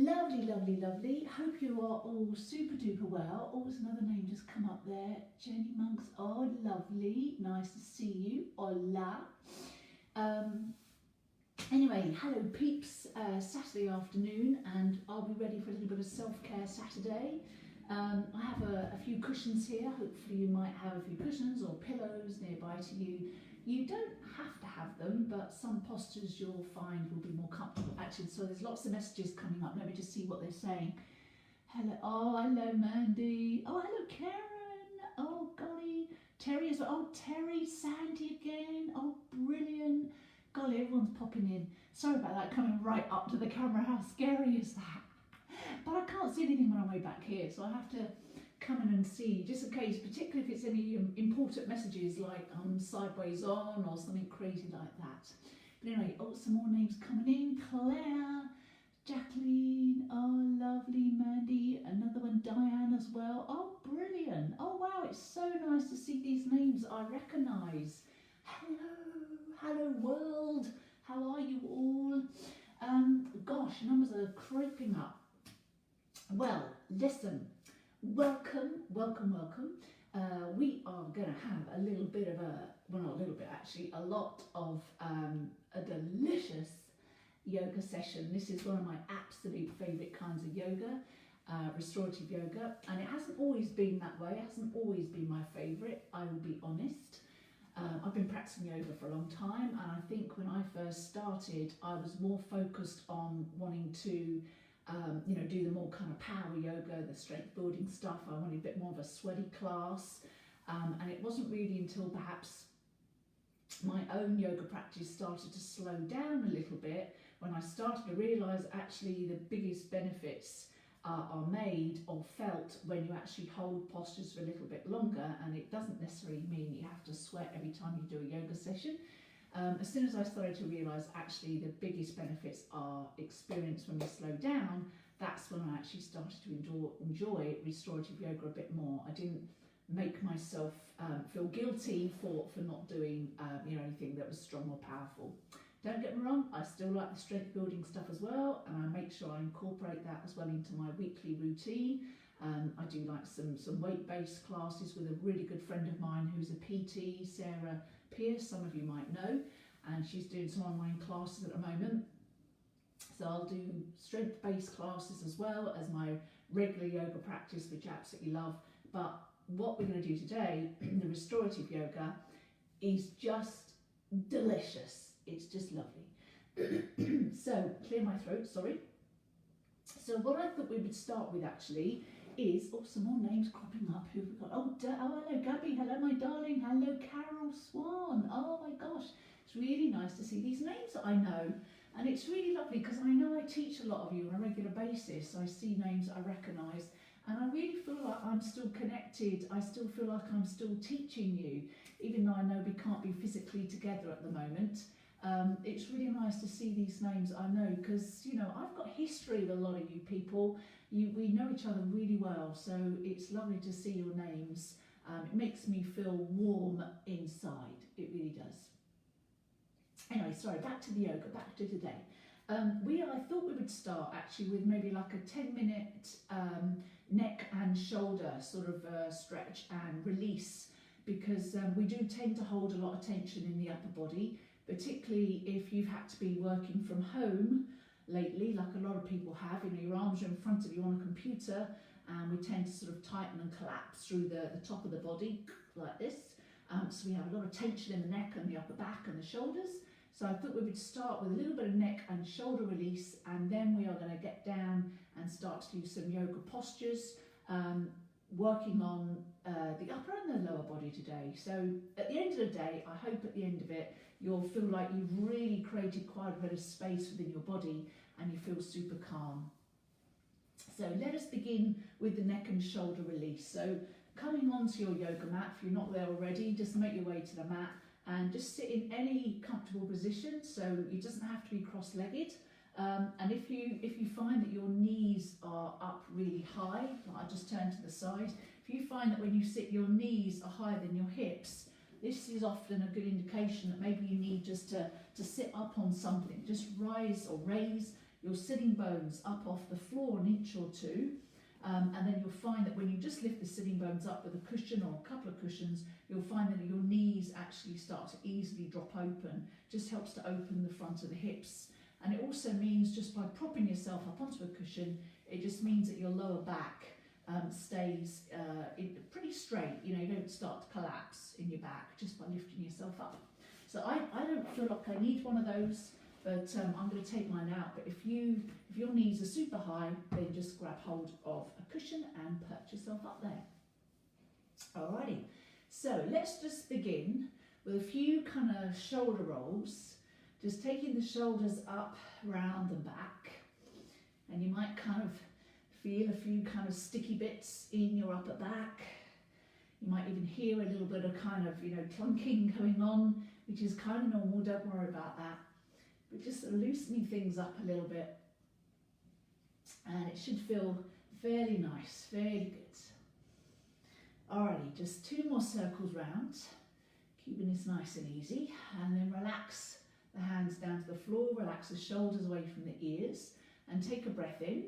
Lovely, lovely, lovely. Hope you are all super duper well. Oh, there's another name just come up there. Jenny Monks. Oh, lovely. Nice to see you. Hola. Anyway, hello peeps. Saturday afternoon, and I'll be ready for a little bit of self-care Saturday. I have a few cushions here. Hopefully you might have a few cushions or pillows nearby to you. You don't have to have them, but some postures you'll find will be more comfortable. Actually, so there's lots of messages coming up. Let me just see what they're saying. Hello, oh, hello Mandy. Oh, hello Karen. Oh, golly. Terry as well. Oh, Terry, Sandy again. Oh, brilliant. Golly, everyone's popping in. Sorry about that, coming right up to the camera. How scary is that? But I can't see anything when I'm way back here, so I have to come in and see, just in case, particularly if it's any important messages like sideways on or something crazy like that. But anyway, oh, some more names coming in. Claire, Jacqueline, oh, lovely. Mandy, another one. Diane as well. Oh, brilliant. Oh, wow, it's so nice to see these names I recognise. Hello world, how are you all? Gosh, numbers are creeping up. Well, listen, welcome. We are going to have a little bit of well, not a little bit actually, a lot of a delicious yoga session. This is one of my absolute favourite kinds of yoga, restorative yoga, and it hasn't always been that way. It hasn't always been my favourite, I will be honest. I've been practicing yoga for a long time, and I think when I first started I was more focused on wanting to do the more kind of power yoga, the strength building stuff. I wanted a bit more of a sweaty class, and it wasn't really until perhaps my own yoga practice started to slow down a little bit when I started to realise actually the biggest benefits are made or felt when you actually hold postures for a little bit longer, and it doesn't necessarily mean you have to sweat every time you do a yoga session. As soon as I started to realise actually the biggest benefits are experienced when we slow down, that's when I actually started to enjoy restorative yoga a bit more. I didn't make myself feel guilty for not doing anything that was strong or powerful. Don't get me wrong, I still like the strength building stuff as well, and I make sure I incorporate that as well into my weekly routine. I do like some weight-based classes with a really good friend of mine who's a PT, Sarah Pierce, some of you might know, and she's doing some online classes at the moment. So I'll do strength-based classes as well as my regular yoga practice, which I absolutely love. But what we're going to do today, the restorative yoga, is just delicious. It's just lovely. So, clear my throat, sorry. So what I thought we would start with actually is, oh, some more names cropping up. Who have we got? Oh, hello Gabby, hello my darling, hello Carol Swan. Oh my gosh, it's really nice to see these names that I know. And it's really lovely because I know I teach a lot of you on a regular basis. I see names I recognise, and I really feel like I'm still connected. I still feel like I'm still teaching you, even though I know we can't be physically together at the moment. It's really nice to see these names I know, because I've got history with a lot of you people. We know each other really well, so it's lovely to see your names. It makes me feel warm inside. It really does. Anyway, sorry, back to the yoga, back to today. I thought we would start actually with maybe like a 10-minute neck and shoulder sort of stretch and release, because we do tend to hold a lot of tension in the upper body, particularly if you've had to be working from home lately, like a lot of people have. Your arms are in front of you on a computer, and we tend to sort of tighten and collapse through the top of the body like this. So we have a lot of tension in the neck and the upper back and the shoulders. So I thought we would start with a little bit of neck and shoulder release, and then we are going to get down and start to do some yoga postures, working on the upper and the lower body today. So at the end of the day, I hope at the end of it, you'll feel like you've really created quite a bit of space within your body and you feel super calm. So let us begin with the neck and shoulder release. So coming onto your yoga mat, if you're not there already, just make your way to the mat and just sit in any comfortable position. So it doesn't have to be cross-legged. And if you find that your knees are up really high, like I just turn to the side, if you find that when you sit your knees are higher than your hips, this is often a good indication that maybe you need just to sit up on something. Just raise your sitting bones up off the floor an inch or two. And then you'll find that when you just lift the sitting bones up with a cushion or a couple of cushions, you'll find that your knees actually start to easily drop open. Just helps to open the front of the hips. And it also means just by propping yourself up onto a cushion, it just means that your lower back stays pretty straight. You know, you don't start to collapse in your back just by lifting yourself up. So I don't feel like I need one of those, but I'm going to take mine out. But if your knees are super high, then just grab hold of a cushion and perch yourself up there. Alrighty, so let's just begin with a few kind of shoulder rolls, just taking the shoulders up, round and back, and you might kind of feel a few kind of sticky bits in your upper back. You might even hear a little bit of kind of, you know, clunking going on, which is kind of normal, don't worry about that. But just loosening things up a little bit, and it should feel fairly nice, fairly good. Alrighty, just 2 more circles round, keeping this nice and easy, and then relax the hands down to the floor, relax the shoulders away from the ears, and take a breath in.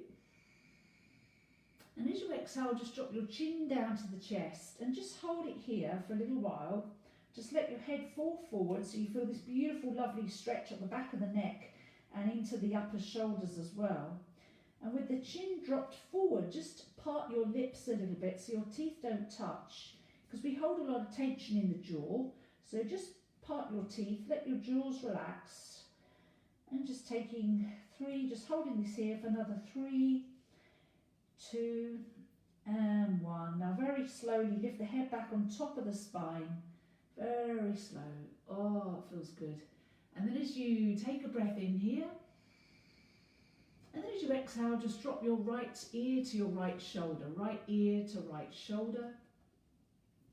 And as you exhale, just drop your chin down to the chest and just hold it here for a little while. Just let your head fall forward so you feel this beautiful, lovely stretch at the back of the neck and into the upper shoulders as well. And with the chin dropped forward, just part your lips a little bit so your teeth don't touch, because we hold a lot of tension in the jaw. So just part your teeth, let your jaws relax, and just taking 3, just holding this here for another 3, 2 and 1. Now very slowly lift the head back on top of the spine, very slow. Oh, it feels good. And then as you take a breath in here, and then as you exhale, just drop your right ear to your right shoulder, right ear to right shoulder,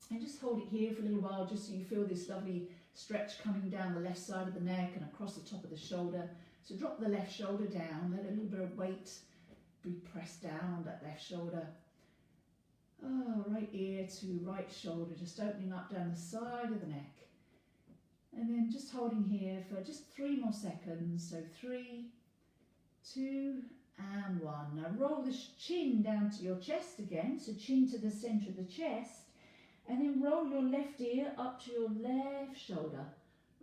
and just hold it here for a little while, just so you feel this lovely stretch coming down the left side of the neck and across the top of the shoulder. So drop the left shoulder down, let a little bit of weight be pressed down on that left shoulder. Oh, right ear to right shoulder, just opening up down the side of the neck. And then just holding here for just 3 more seconds. So 3, 2 and 1. Now roll the chin down to your chest again, so chin to the centre of the chest. And then roll your left ear up to your left shoulder.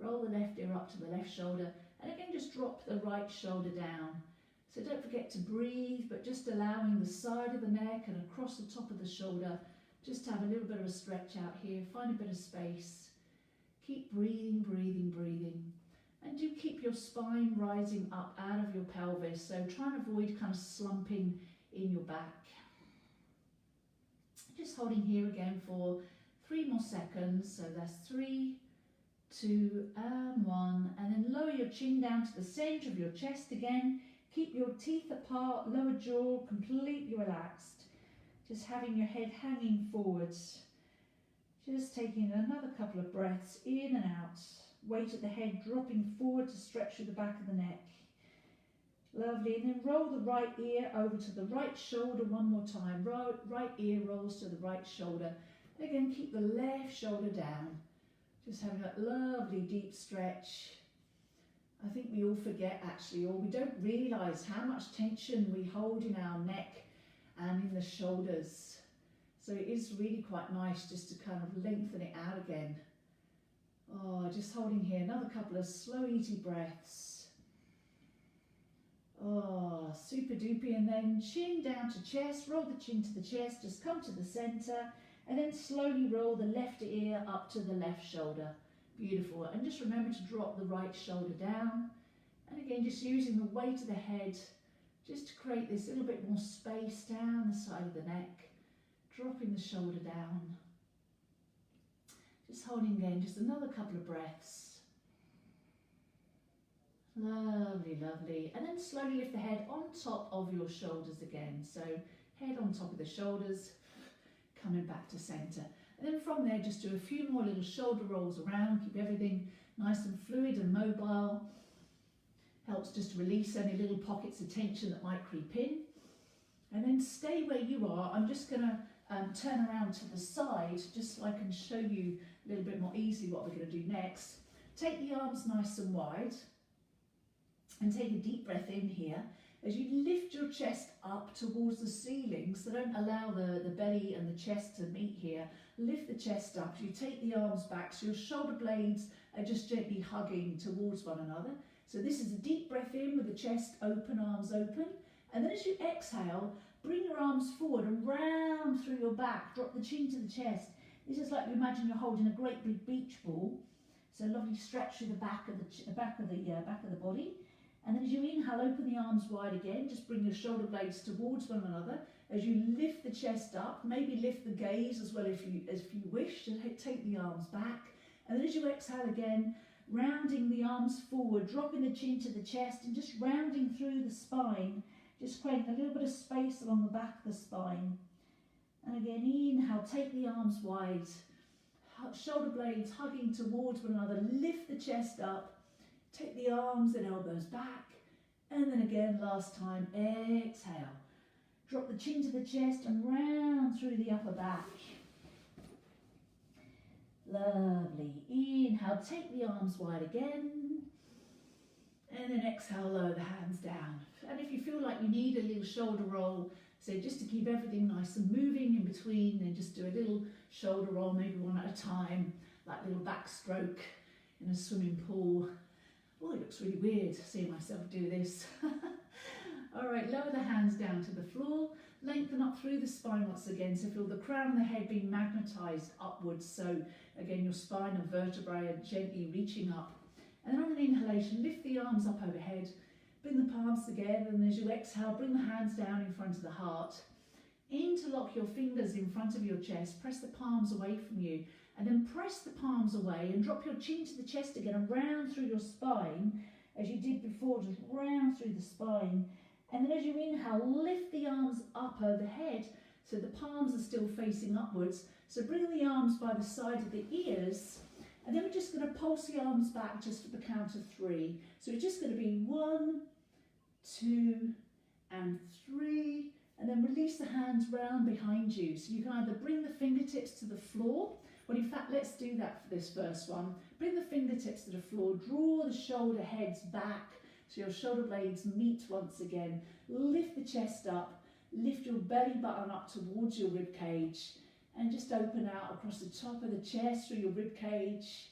Roll the left ear up to the left shoulder. And again, just drop the right shoulder down. So don't forget to breathe, but just allowing the side of the neck and across the top of the shoulder, just to have a little bit of a stretch out here. Find a bit of space. Keep breathing, breathing, breathing. And do keep your spine rising up out of your pelvis. So try and avoid kind of slumping in your back. Just holding here again for 3 more seconds. So that's 3, 2 and 1. And then lower your chin down to the centre of your chest again. Keep your teeth apart, lower jaw completely relaxed. Just having your head hanging forwards. Just taking another couple of breaths in and out. Weight at the head dropping forward to stretch through the back of the neck. Lovely. And then roll the right ear over to the right shoulder one more time. Right ear rolls to the right shoulder. And again, keep the left shoulder down. Just having that lovely deep stretch. I think we all forget actually, or we don't realise how much tension we hold in our neck and in the shoulders. So it is really quite nice just to kind of lengthen it out again. Oh, just holding here, another couple of slow, easy breaths. Oh, super duper. And then chin down to chest, roll the chin to the chest, just come to the centre, and then slowly roll the left ear up to the left shoulder. Beautiful. And just remember to drop the right shoulder down. And again, just using the weight of the head just to create this little bit more space down the side of the neck. Dropping the shoulder down. Just holding again, just another couple of breaths. Lovely, lovely. And then slowly lift the head on top of your shoulders again. So head on top of the shoulders, coming back to centre. And then from there, just do a few more little shoulder rolls around. Keep everything nice and fluid and mobile. Helps just to release any little pockets of tension that might creep in. And then stay where you are. I'm just going to turn around to the side, just so I can show you a little bit more easily what we're going to do next. Take the arms nice and wide. And take a deep breath in here. as you lift your chest up towards the ceiling, so don't allow the belly and the chest to meet here. Lift the chest up, you take the arms back, so your shoulder blades are just gently hugging towards one another. So this is a deep breath in with the chest open, arms open. And then as you exhale, bring your arms forward and round through your back, drop the chin to the chest. This is like you imagine you're holding a great big beach ball. So lovely stretch through the back of the body. And then as you inhale, open the arms wide again. Just bring your shoulder blades towards one another. As you lift the chest up, maybe lift the gaze as well if you wish. So take the arms back. And then as you exhale again, rounding the arms forward, dropping the chin to the chest and just rounding through the spine. Just creating a little bit of space along the back of the spine. And again, inhale, take the arms wide. Shoulder blades hugging towards one another. Lift the chest up. Take the arms and elbows back. And then again, last time, exhale. Drop the chin to the chest and round through the upper back. Lovely. Inhale, take the arms wide again. And then exhale, lower the hands down. And if you feel like you need a little shoulder roll, so just to keep everything nice and moving in between, then just do a little shoulder roll, maybe one at a time, like a little backstroke in a swimming pool. Oh, it looks really weird seeing myself do this. All right, lower the hands down to the floor, lengthen up through the spine once again, so feel the crown of the head being magnetised upwards, so again your spine and vertebrae are gently reaching up. And then on an inhalation, lift the arms up overhead, bring the palms together, and as you exhale, bring the hands down in front of the heart. Interlock your fingers in front of your chest, press the palms away from you, and then press the palms away and drop your chin to the chest again and round through your spine, as you did before, just round through the spine. And then as you inhale, lift the arms up overhead, so the palms are still facing upwards. So bring the arms by the side of the ears, and then we're just going to pulse the arms back just at the count of 3. So it's just going to be 1, 2, and 3, and then release the hands round behind you. So you can either bring the fingertips to the floor, well in fact let's do that for this first one. Bring the fingertips to the floor, draw the shoulder heads back so your shoulder blades meet once again. Lift the chest up, lift your belly button up towards your rib cage, and just open out across the top of the chest through your rib cage,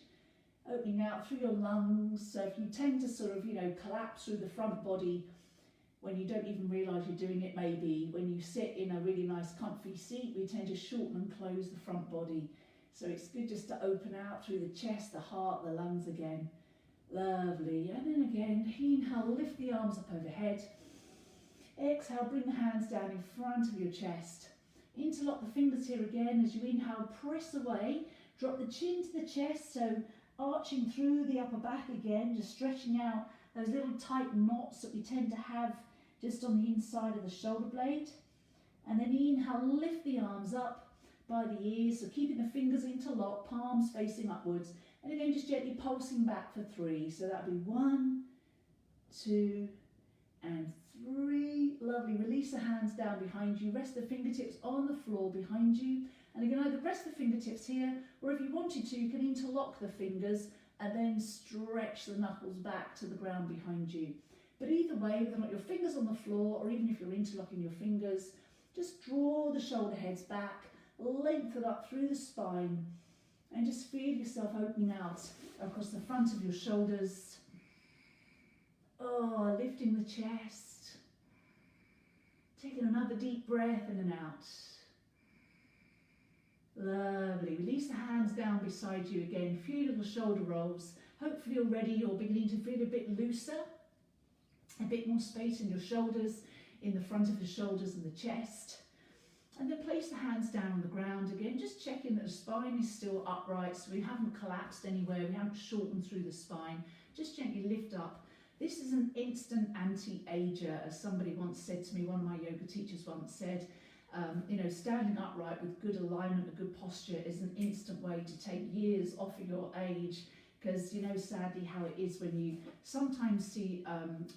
opening out through your lungs. So if you tend to sort of, collapse through the front body when you don't even realise you're doing it, maybe when you sit in a really nice comfy seat, we tend to shorten and close the front body. So it's good just to open out through the chest, the heart, the lungs again. Lovely. And then again, inhale, lift the arms up overhead. Exhale, bring the hands down in front of your chest. Interlock the fingers here again. As you inhale, press away. Drop the chin to the chest, so arching through the upper back again, just stretching out those little tight knots that we tend to have just on the inside of the shoulder blade. And then inhale, lift the arms up by the ears, so keeping the fingers interlocked, palms facing upwards. And again, just gently pulsing back for 3. So that'll be 1, 2, and 3. Lovely. Release the hands down behind you. Rest the fingertips on the floor behind you. And again, either rest the fingertips here, or if you wanted to, you can interlock the fingers and then stretch the knuckles back to the ground behind you. But either way, whether or not your fingers on the floor, or even if you're interlocking your fingers, just draw the shoulder heads back, lengthen up through the spine, and just feel yourself opening out across the front of your shoulders. Oh, lifting the chest. Taking another deep breath in and out. Lovely. Release the hands down beside you again. A few little shoulder rolls. Hopefully already you're beginning to feel a bit looser. A bit more space in your shoulders, in the front of the shoulders and the chest. And then place the hands down on the ground again, just checking that the spine is still upright, so we haven't collapsed anywhere, we haven't shortened through the spine. Just gently lift up. This is an instant anti-ager, as somebody once said to me, one of my yoga teachers once said, standing upright with good alignment and good posture is an instant way to take years off of your age. Because sadly how it is when you sometimes see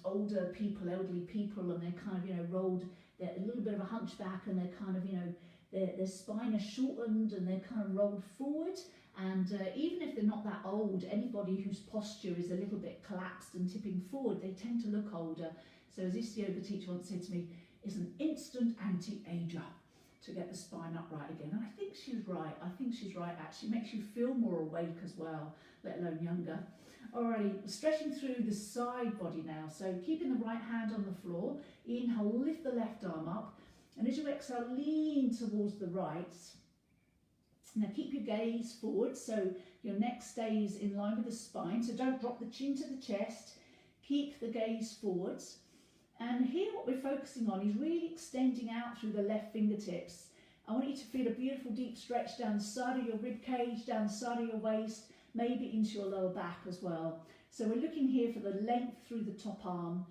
older people, elderly people, and they're kind of rolled, they're a little bit of a hunchback, and they're kind of their spine is shortened and they're kind of rolled forward. And even if they're not that old, anybody whose posture is a little bit collapsed and tipping forward, they tend to look older. So as this yoga teacher once said to me, it's an instant anti-ager to get the spine upright again. And I think she's right. I think she's right, actually. Makes you feel more awake as well, let alone younger. Alrighty, stretching through the side body now. So keeping the right hand on the floor. Inhale, lift the left arm up. And as you exhale, lean towards the right. Now keep your gaze forward so your neck stays in line with the spine. So don't drop the chin to the chest. Keep the gaze forwards. And here what we're focusing on is really extending out through the left fingertips. I want you to feel a beautiful deep stretch down the side of your rib cage, down the side of your waist, maybe into your lower back as well. So we're looking here for the length through the top arm.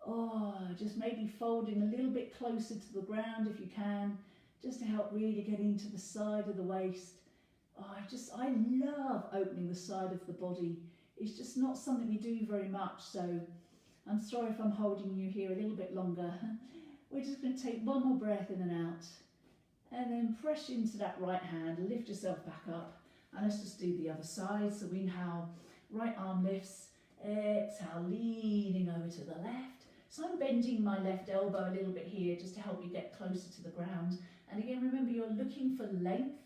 Oh, just maybe folding a little bit closer to the ground if you can, just to help really get into the side of the waist. Oh, I love opening the side of the body. It's just not something we do very much, so I'm sorry if I'm holding you here a little bit longer. We're just going to take one more breath in and out, and then press into that right hand, lift yourself back up, and let's just do the other side. So we inhale, right arm lifts, exhale, leaning over to the left. So I'm bending my left elbow a little bit here just to help you get closer to the ground. And again, remember you're looking for length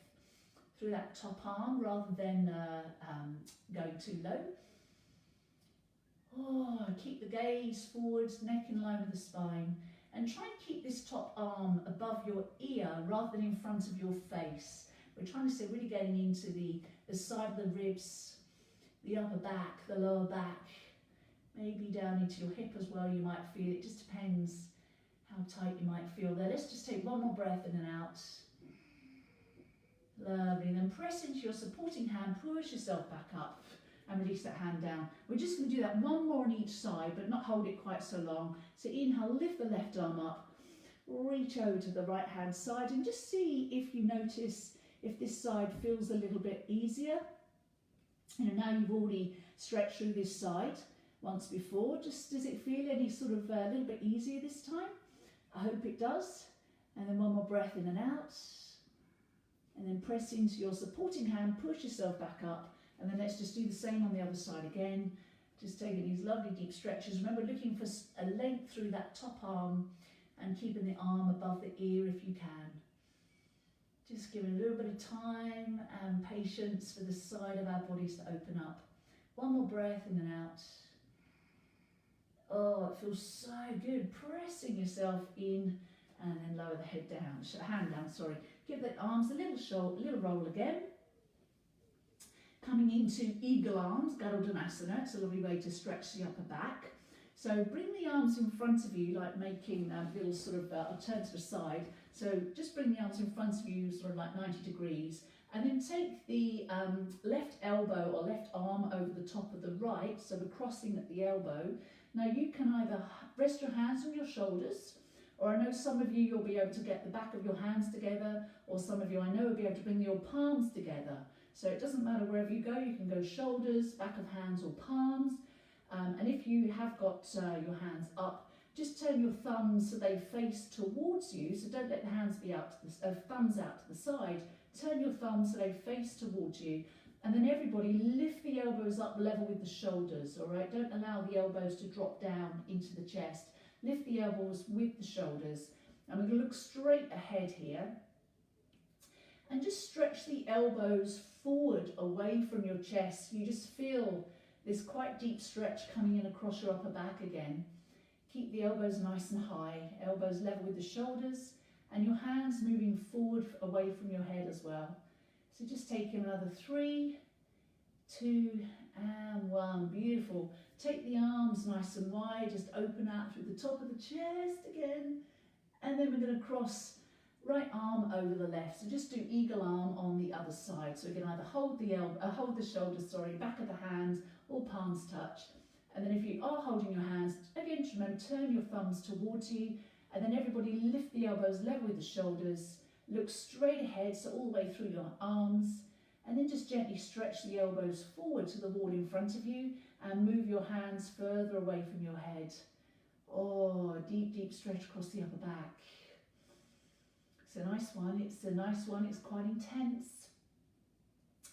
through that top arm rather than going too low. Oh, keep the gaze forwards, neck in line with the spine. And try and keep this top arm above your ear rather than in front of your face. We're trying to say really getting into the side of the ribs, the upper back, the lower back, maybe down into your hip as well you might feel. It just depends how tight you might feel there. Let's just take one more breath in and out. Lovely. Then press into your supporting hand, push yourself back up and release that hand down. We're just going to do that one more on each side, but not hold it quite so long. So inhale, lift the left arm up, reach over to the right hand side and just see if you notice if this side feels a little bit easier. Now you've already stretched through this side once before. Just does it feel any sort of a little bit easier this time? I hope it does. And then one more breath in and out. And then press into your supporting hand, push yourself back up. And then let's just do the same on the other side again. Just taking these lovely deep stretches. Remember looking for a length through that top arm and keeping the arm above the ear if you can. Just giving a little bit of time and patience for the side of our bodies to open up. One more breath in and out. Oh, it feels so good. Pressing yourself in and then lower the head down, hand down, sorry. Give the arms a little roll again. Coming into eagle arms, Garudhanasana. It's a lovely way to stretch the upper back. So bring the arms in front of you, like making a little sort of, I'll turn to the side. So just bring the arms in front of you, sort of like 90 degrees. And then take the left elbow or left arm over the top of the right, so we're crossing at the elbow. Now you can either rest your hands on your shoulders, or I know some of you, you'll be able to get the back of your hands together, or some of you I know will be able to bring your palms together. So it doesn't matter wherever you go, you can go shoulders, back of hands or palms. And if you have got your hands up, just turn your thumbs so they face towards you. So don't let the hands be out to the thumbs out to the side. Turn your thumbs so they face towards you. And then everybody lift the elbows up level with the shoulders, all right? Don't allow the elbows to drop down into the chest. Lift the elbows with the shoulders. And we're going to look straight ahead here. And just stretch the elbows forward away from your chest. You just feel this quite deep stretch coming in across your upper back again. Keep the elbows nice and high, elbows level with the shoulders, and your hands moving forward away from your head as well. So just taking another 3, 2, and 1. Beautiful. Take the arms nice and wide, just open out through the top of the chest again. And then we're going to cross right arm over the left. So just do eagle arm on the other side. So we can either hold the shoulders, back of the hands, or palms touch. And then if you are holding your hands, again, just remember, turn your thumbs towards you. And then everybody lift the elbows level with the shoulders. Look straight ahead, so all the way through your arms. And then just gently stretch the elbows forward to the wall in front of you and move your hands further away from your head. Oh, deep, deep stretch across the upper back. It's a nice one, it's quite intense.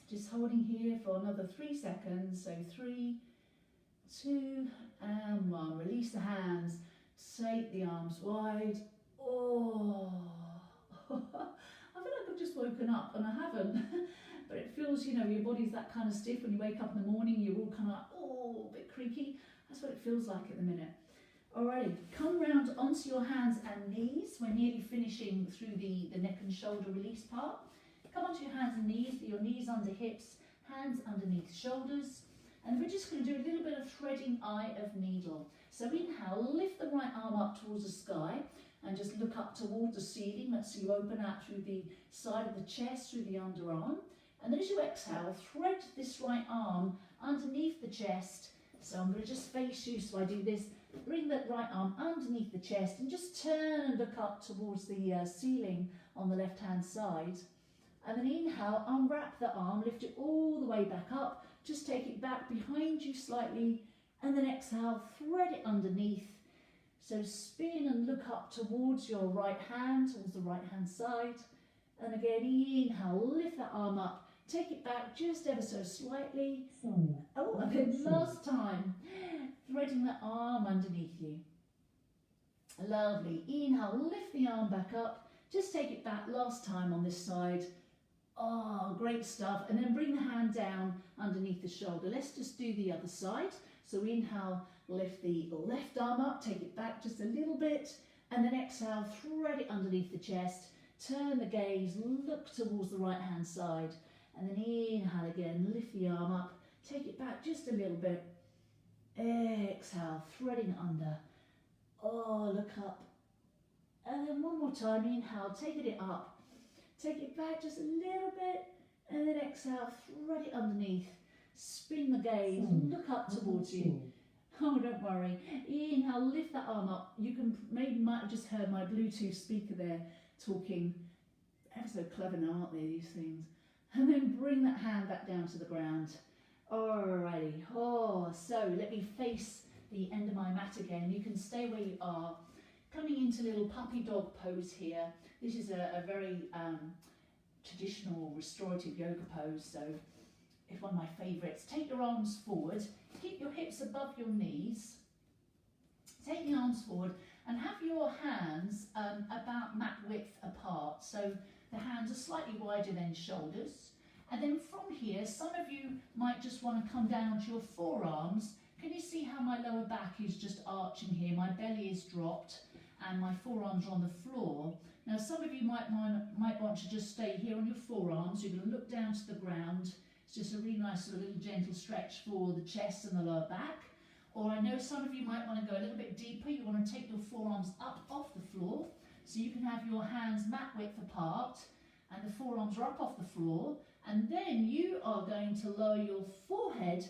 Just holding here for another 3 seconds. So 3, 2, and 1. Release the hands. Take the arms wide. Oh, I feel like I've just woken up, and I haven't. But it feels, you know, your body's that kind of stiff when you wake up in the morning. You're all kind of like, oh, a bit creaky. That's what it feels like at the minute. Alrighty, come round onto your hands and knees. We're nearly finishing through the neck and shoulder release part. Come onto your hands and knees, your knees under hips, hands underneath shoulders. And we're just going to do a little bit of threading eye of needle. So inhale, lift the right arm up towards the sky and just look up towards the ceiling. So you open out through the side of the chest, through the underarm. And then as you exhale, thread this right arm underneath the chest. So I'm going to just face you, so I do this. Bring that right arm underneath the chest and just turn and look up towards the ceiling on the left-hand side. And then inhale, unwrap the arm, lift it all the way back up. Just take it back behind you slightly. And then exhale, thread it underneath. So spin and look up towards your right hand, towards the right-hand side. And again, inhale, lift that arm up. Take it back just ever so slightly. Oh, and then last time, threading the arm underneath you. Lovely. Inhale, lift the arm back up. Just take it back last time on this side. Oh, great stuff. And then bring the hand down underneath the shoulder. Let's just do the other side. So inhale, lift the left arm up, take it back just a little bit. And then exhale, thread it underneath the chest. Turn the gaze, look towards the right hand side. And then inhale again, lift the arm up, take it back just a little bit. Exhale, threading under. Oh, look up. And then one more time, inhale, taking it up. Take it back just a little bit. And then exhale, thread it underneath. Spin the gaze, look up towards you. Oh, don't worry. Inhale, lift that arm up. You can might have just heard my Bluetooth speaker there talking. Ever so clever now, aren't they, these things? And then bring that hand back down to the ground. Alrighty. Oh, so let me face the end of my mat again. You can stay where you are. Coming into little puppy dog pose here. This is a very traditional restorative yoga pose. So it's one of my favourites. Take your arms forward. Keep your hips above your knees. Take the arms forward and have your hands about mat width apart. So the hands are slightly wider than shoulders. And then from here, some of you might just want to come down to your forearms. Can you see how my lower back is just arching here? My belly is dropped and my forearms are on the floor. Now some of you might want to just stay here on your forearms. You're going to look down to the ground. It's just a really nice little gentle stretch for the chest and the lower back. Or I know some of you might want to go a little bit deeper. You want to take your forearms up off the floor. So you can have your hands mat width apart and the forearms are up off the floor. And then you are going to lower your forehead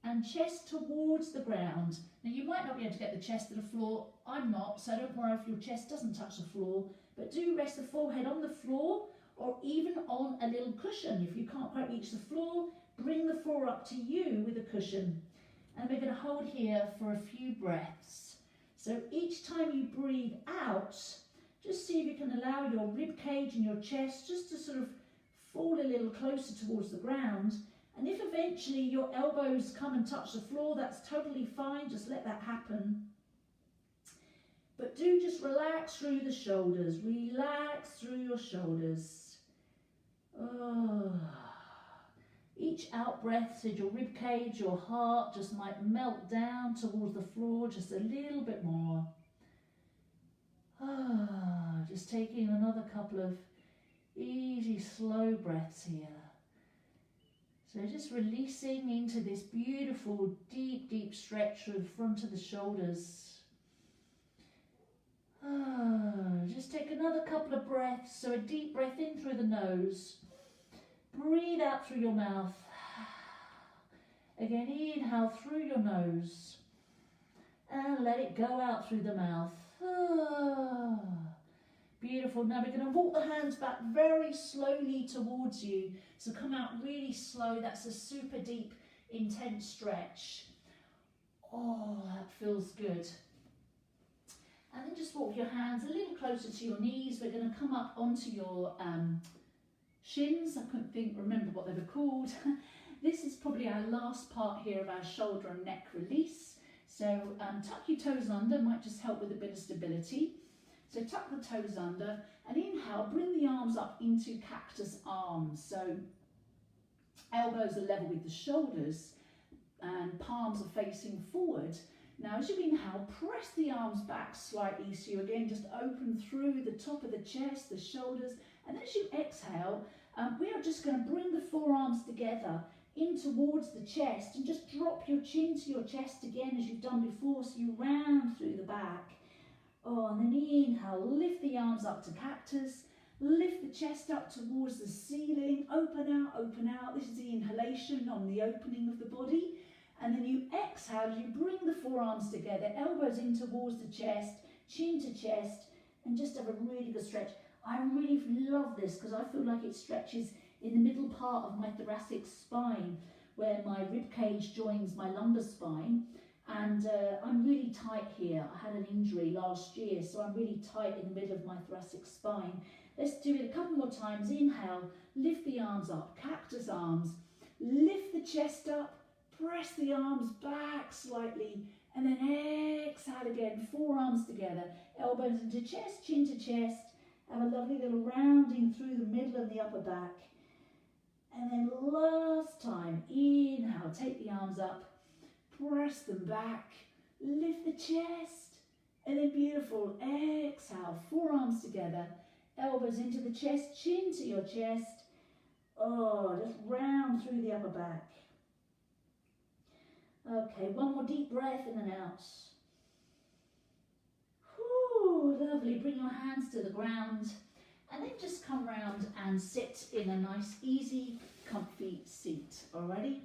and chest towards the ground. Now you might not be able to get the chest to the floor. I'm not, so don't worry if your chest doesn't touch the floor. But do rest the forehead on the floor or even on a little cushion. If you can't quite reach the floor, bring the floor up to you with a cushion. And we're going to hold here for a few breaths. So each time you breathe out, just see if you can allow your rib cage and your chest just to sort of fall a little closer towards the ground. And if eventually your elbows come and touch the floor, that's totally fine. Just let that happen. But do just relax through the shoulders. Relax through your shoulders. Oh. Each out breath said your rib cage, your heart just might melt down towards the floor just a little bit more. Ah, just taking another couple of easy, slow breaths here. So just releasing into this beautiful, deep, deep stretch through the front of the shoulders. Ah, just take another couple of breaths. So a deep breath in through the nose. Breathe out through your mouth. Again, inhale through your nose. And let it go out through the mouth. Ah, beautiful. Now we're going to walk the hands back very slowly towards you. So come out really slow. That's a super deep, intense stretch. Oh, that feels good. And then just walk your hands a little closer to your knees. We're going to come up onto your shins. I couldn't remember what they were called. This is probably our last part here of our shoulder and neck release. So tuck your toes under, might just help with a bit of stability. So tuck the toes under and inhale, bring the arms up into cactus arms. So elbows are level with the shoulders and palms are facing forward. Now as you inhale, press the arms back slightly, so you again just open through the top of the chest, the shoulders, and as you exhale, we are just going to bring the forearms together in towards the chest and just drop your chin to your chest again as you've done before, so you round through the back. Oh, and then inhale, lift the arms up to cactus, lift the chest up towards the ceiling, open out, open out. This is the inhalation on the opening of the body. And then you exhale, you bring the forearms together, elbows in towards the chest, chin to chest, and just have a really good stretch. I really love this because I feel like it stretches in the middle part of my thoracic spine, where my rib cage joins my lumbar spine. And I'm really tight here. I had an injury last year, so I'm really tight in the middle of my thoracic spine. Let's do it a couple more times. Inhale, lift the arms up, cactus arms, lift the chest up, press the arms back slightly, and then exhale again, forearms together, elbows into chest, chin to chest. Have a lovely little rounding through the middle and the upper back. And then last time, inhale, take the arms up, press them back, lift the chest, and then beautiful, exhale, forearms together, elbows into the chest, chin to your chest. Oh, just round through the upper back. Okay, one more deep breath in and out. Whew, lovely. Bring your hands to the ground and then just come round and sit in a nice, easy, comfy seat. Alrighty?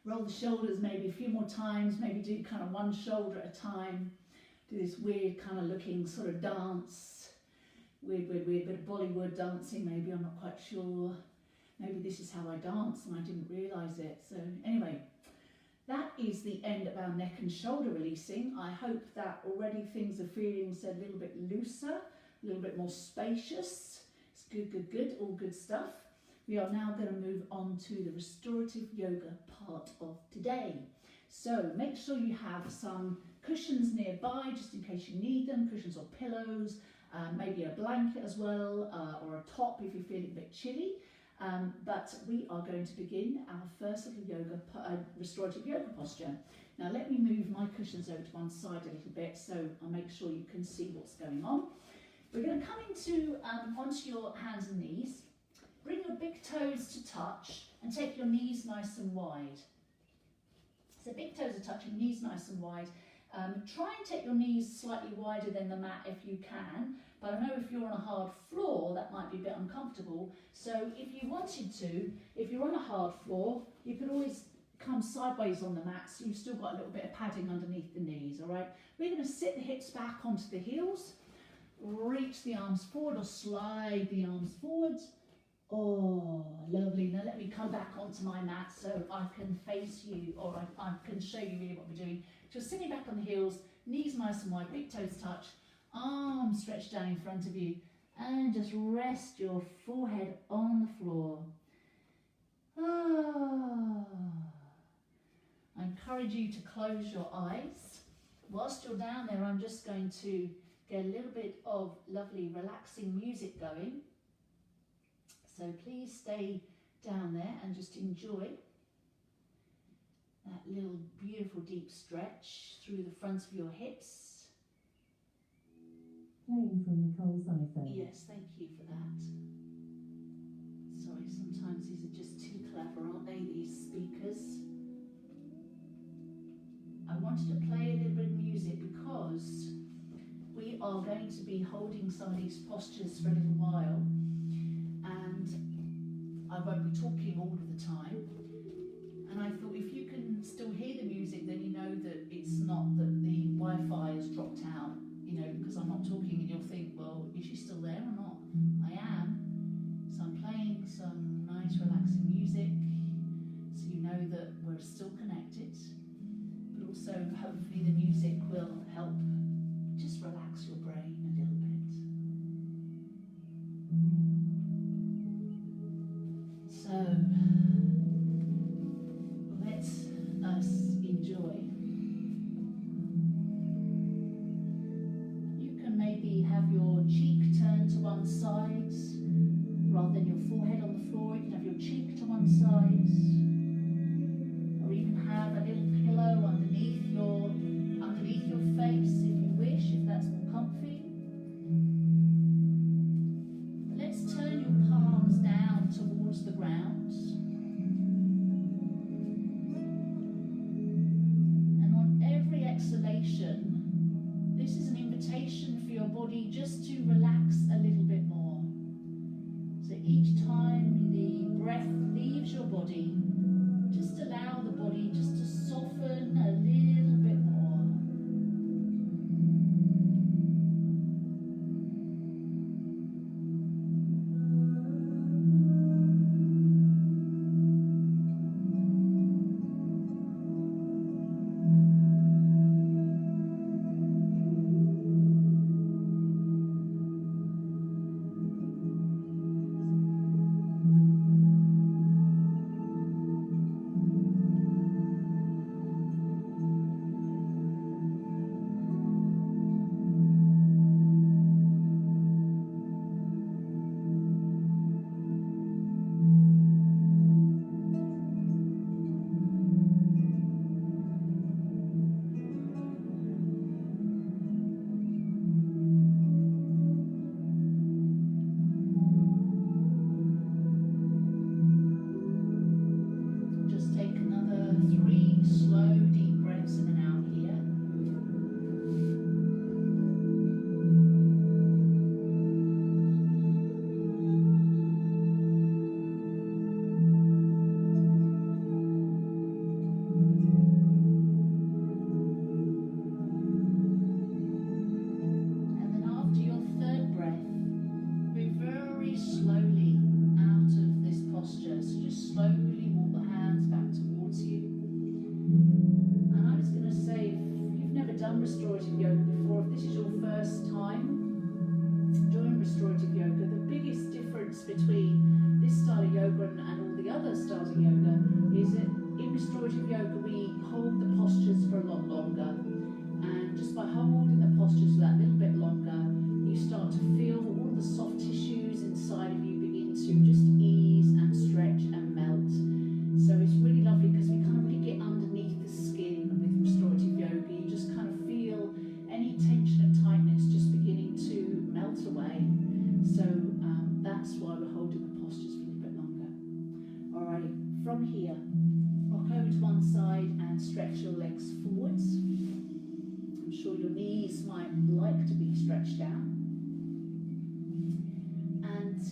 Roll the shoulders maybe a few more times. Maybe do kind of one shoulder at a time. Do this weird kind of looking sort of dance. Weird bit of Bollywood dancing maybe, I'm not quite sure. Maybe this is how I dance and I didn't realise it. So anyway, that is the end of our neck and shoulder releasing. I hope that already things are feeling a little bit looser, a little bit more spacious. It's good, good, good, all good stuff. We are now going to move on to the restorative yoga part of today. So make sure you have some cushions nearby, just in case you need them, cushions or pillows, maybe a blanket as well, or a top if you're feeling a bit chilly. But we are going to begin our first little restorative yoga posture. Now let me move my cushions over to one side a little bit so I'll make sure you can see what's going on. We're going to come onto your hands and knees. Bring your big toes to touch and take your knees nice and wide. So big toes are touching, knees nice and wide. Try and take your knees slightly wider than the mat if you can, but I know if you're on a hard floor that might be a bit uncomfortable. So if you wanted to, if you're on a hard floor, you could always come sideways on the mat so you've still got a little bit of padding underneath the knees, all right? We're going to sit the hips back onto the heels, reach the arms forward or slide the arms forward. Oh, lovely. Now let me come back onto my mat so I can face you, or I can show you really what we're doing. Just sitting back on the heels, knees nice and wide, big toes touch, arms stretched down in front of you, and just rest your forehead on the floor. I encourage you to close your eyes. Whilst you're down there, I'm just going to get a little bit of lovely relaxing music going. So please stay down there and just enjoy that little beautiful deep stretch through the fronts of your hips. Playing from Nicole's iPhone. Yes, thank you for that. Sorry, sometimes these are just too clever, aren't they, these speakers? I wanted to play a little bit of music because we are going to be holding some of these postures for a little while, and I won't be talking all of the time. And I thought if you can still hear the music, then you know that it's not that the Wi-Fi has dropped out, you know, because I'm not talking and you'll think, well, is she still there or not? I am. So I'm playing some nice relaxing music so you know that we're still connected, but also hopefully the music will help just relax your brain a little bit. So let us enjoy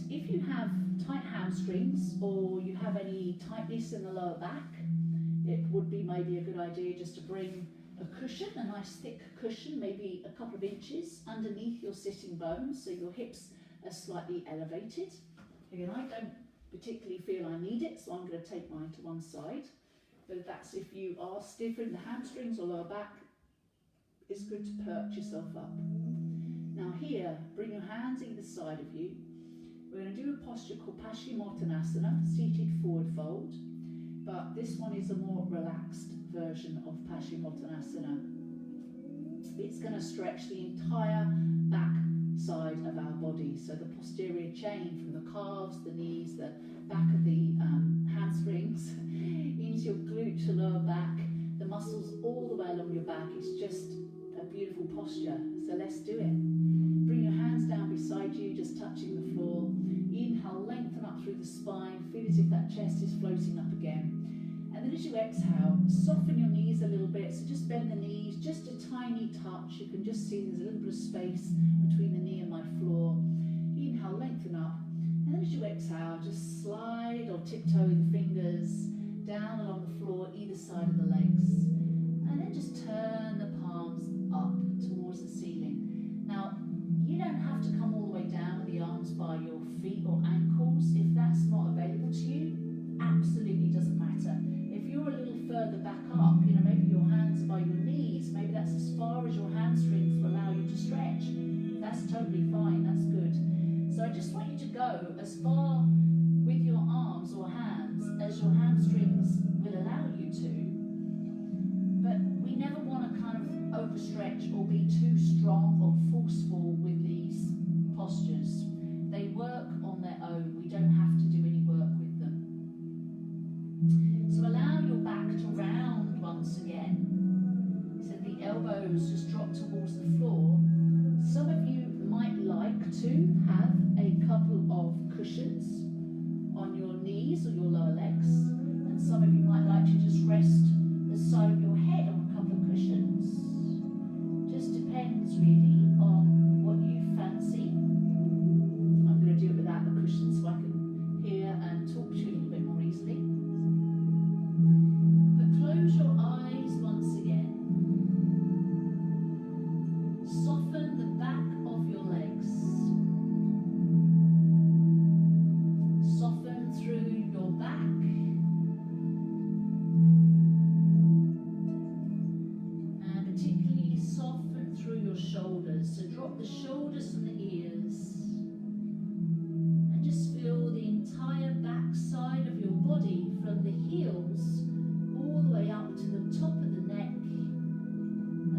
if you have tight hamstrings or you have any tightness in the lower back, it would be maybe a good idea just to bring a cushion, a nice thick cushion, maybe a couple of inches underneath your sitting bones so your hips are slightly elevated. Again, I don't particularly feel I need it, so I'm going to take mine to one side. But that's if you are stiff in the hamstrings or lower back, it's good to perch yourself up. Now here, bring your hands either side of you. We're going to do a posture called Paschimottanasana, seated forward fold. But this one is a more relaxed version of Paschimottanasana. It's going to stretch the entire back side of our body, so the posterior chain from the calves, the knees, the back of the hamstrings, into your glute to lower back, the muscles all the way along your back. It's just a beautiful posture, so let's do it. Bring your hands down beside you, just touching the floor. Inhale, lengthen up through the spine, feel as if that chest is floating up again. And then as you exhale, soften your knees a little bit, so just bend the knees, just a tiny touch. You can just see there's a little bit of space between the knee and my floor. Inhale, lengthen up, and then as you exhale, just slide or tiptoe the fingers down along the floor, either side of the legs, and then just turn the palms up towards the ceiling. Now, you don't have to come all the way down with the arms by your feet or ankles. If that's not available to you, absolutely doesn't matter. If you're a little further back up, maybe your hands are by your knees, maybe that's as far as your hamstrings will allow you to stretch. That's totally fine, that's good. So I just want you to go as far with your arms or hands as your hamstrings will allow you to. But we never want to kind of overstretch or be too strong or forceful with these postures. They work on their own. We don't have to do any work with them. So allow your back to round once again. So the elbows just drop towards the floor. Some of you might like to have a couple of cushions on your knees or your lower legs. And some of you might like to just rest the side of your head on a couple of cushions. Just depends really on what you fancy. I'm going to do it without the cushions so I can hear and talk to you a little bit more easily. But close your eyes once again. Soften the back of your legs. Soften through your back. Shoulders, so drop the shoulders from the ears and just feel the entire back side of your body from the heels all the way up to the top of the neck.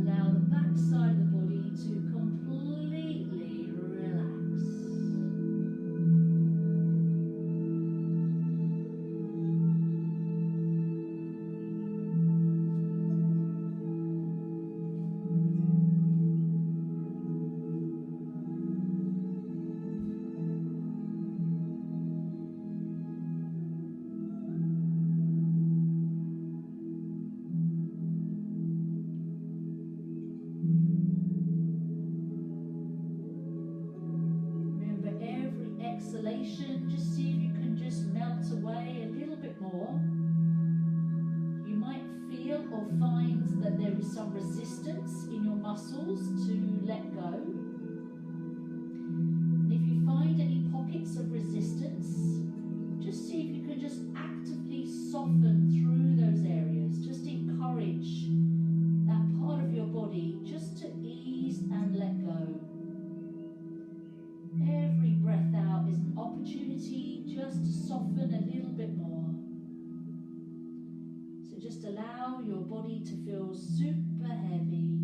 Allow the back side of the body to completely relax. Just see if you can just melt away a little bit more. You might feel or find that there is some resistance in your muscles to let go. And if you find any pockets of resistance, just see if you can just actively soften through those areas. Just encourage that part of your body just to ease and let go. Every breath out is an opportunity just to soften a little bit more. So just allow your body to feel super heavy.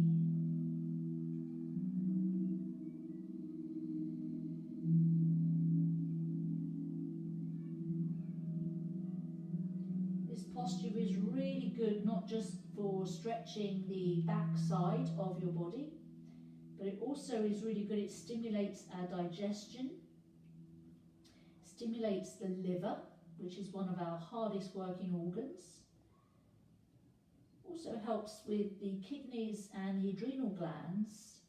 This posture is really good, not just for stretching the back side of your body, but it also is really good. It stimulates our digestion, stimulates the liver, which is one of our hardest working organs. Also helps with the kidneys and the adrenal glands.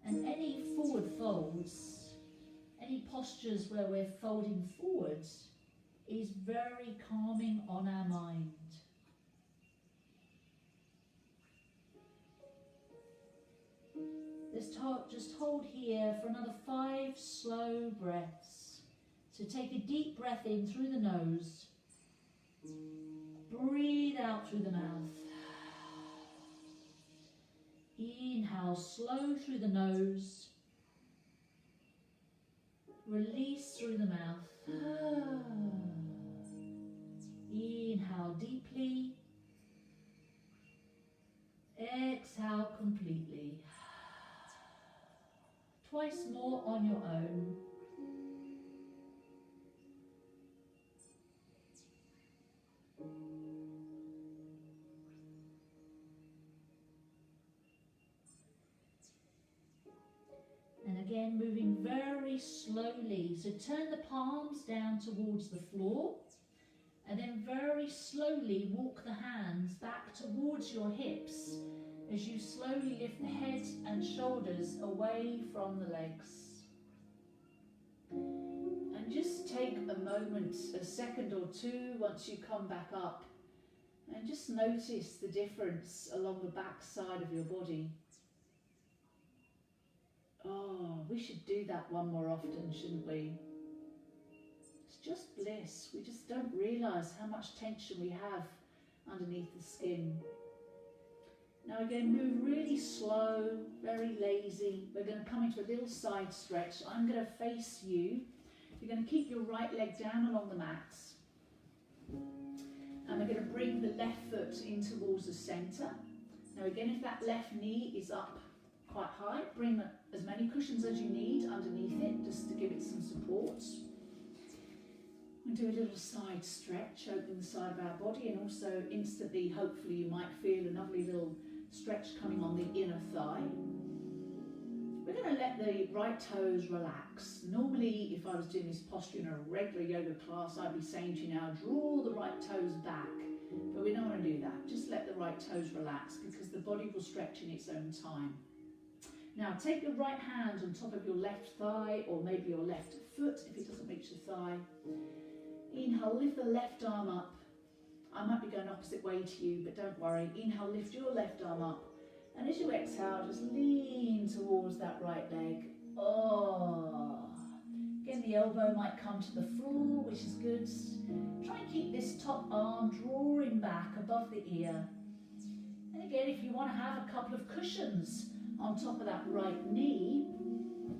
And any forward folds, any postures where we're folding forwards is very calming on our mind. Just hold here for another 5 slow breaths. So take a deep breath in through the nose. Breathe out through the mouth. Inhale, slow through the nose. Release through the mouth. Inhale deeply. Exhale completely. Twice more on your own. And again, moving very slowly. So turn the palms down towards the floor. And then very slowly walk the hands back towards your hips as you slowly lift the head and shoulders away from the legs. And just take a moment, a second or two once you come back up, and just notice the difference along the back side of your body. Oh, we should do that one more often, shouldn't we? It's just bliss. We just don't realise how much tension we have underneath the skin. Now again, move really slow, very lazy. We're going to come into a little side stretch. I'm going to face you. You're going to keep your right leg down along the mat. And we're going to bring the left foot in towards the centre. Now again, if that left knee is up quite high, bring as many cushions as you need underneath it, just to give it some support. We'll do a little side stretch, open the side of our body, and also instantly, hopefully, you might feel a lovely little stretch coming on the inner thigh. We're going to let the right toes relax. Normally, if I was doing this posture in a regular yoga class, I'd be saying to you now, draw the right toes back. But we don't want to do that. Just let the right toes relax, because the body will stretch in its own time. Now, take your right hand on top of your left thigh, or maybe your left foot if it doesn't reach the thigh. Inhale, lift the left arm up. I might be going opposite way to you, but don't worry. Inhale, lift your left arm up. And as you exhale, just lean towards that right leg. Oh. Again, the elbow might come to the floor, which is good. Try and keep this top arm drawing back above the ear. And again, if you want to have a couple of cushions on top of that right knee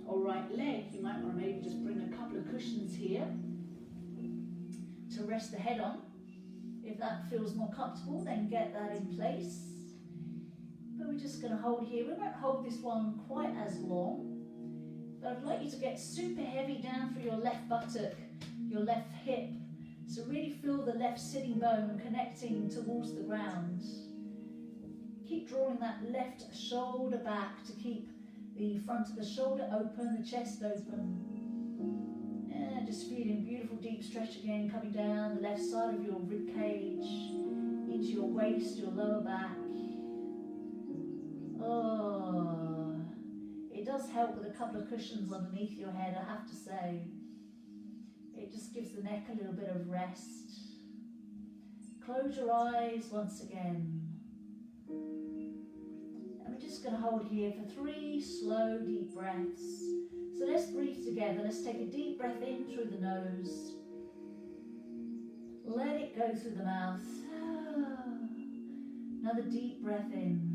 or right leg, you might want to maybe just bring a couple of cushions here to rest the head on. If that feels more comfortable, then get that in place. But we're just going to hold here. We won't hold this one quite as long, but I'd like you to get super heavy down through your left buttock, your left hip. So really feel the left sitting bone connecting towards the ground. Keep drawing that left shoulder back to keep the front of the shoulder open, the chest open. And just feeling beautiful deep stretch again, coming down the left side of your rib cage, into your waist, your lower back. Oh, it does help with a couple of cushions underneath your head, I have to say. It just gives the neck a little bit of rest. Close your eyes once again. And we're just going to hold here for 3 slow, deep breaths. So let's breathe together. Let's take a deep breath in through the nose. Let it go through the mouth. Another deep breath in.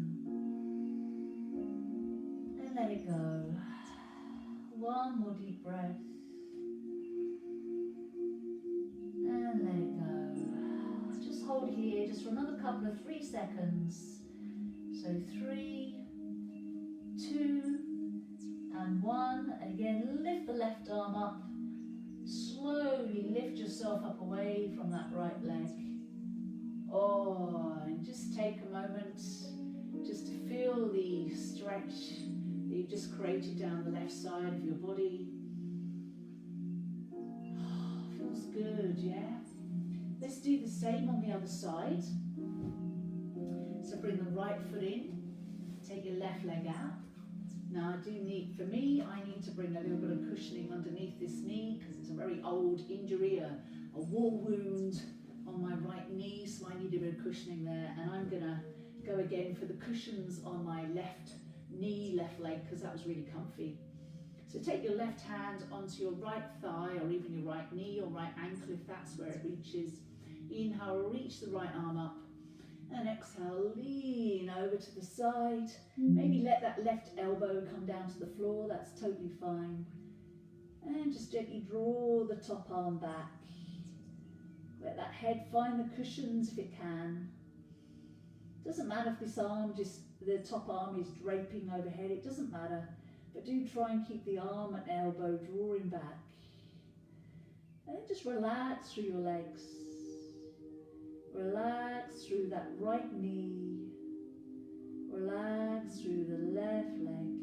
And let it go. One more deep breath. And let it go. Just hold here just for another couple of 3 seconds. So 3, 2, and 1. And again, lift the left arm up. Slowly lift yourself up away from that right leg. Oh, and just take a moment just to feel the stretch that you've just created down the left side of your body. Oh, feels good, yeah? Let's do the same on the other side. So bring the right foot in, take your left leg out. Now I do need, for me, I need to bring a little bit of cushioning underneath this knee because it's a very old injury, a war wound on my right knee, so I need a bit of cushioning there. And I'm going to go again for the cushions on my left knee, left leg, because that was really comfy. So take your left hand onto your right thigh or even your right knee or right ankle if that's where it reaches. Inhale, reach the right arm up. And exhale, lean over to the side. Maybe let that left elbow come down to the floor, that's totally fine. And just gently draw the top arm back. Let that head find the cushions if it can. Doesn't matter if this arm, just the top arm is draping overhead, it doesn't matter. But do try and keep the arm and elbow drawing back. And just relax through your legs. Relax through that right knee. Relax through the left leg.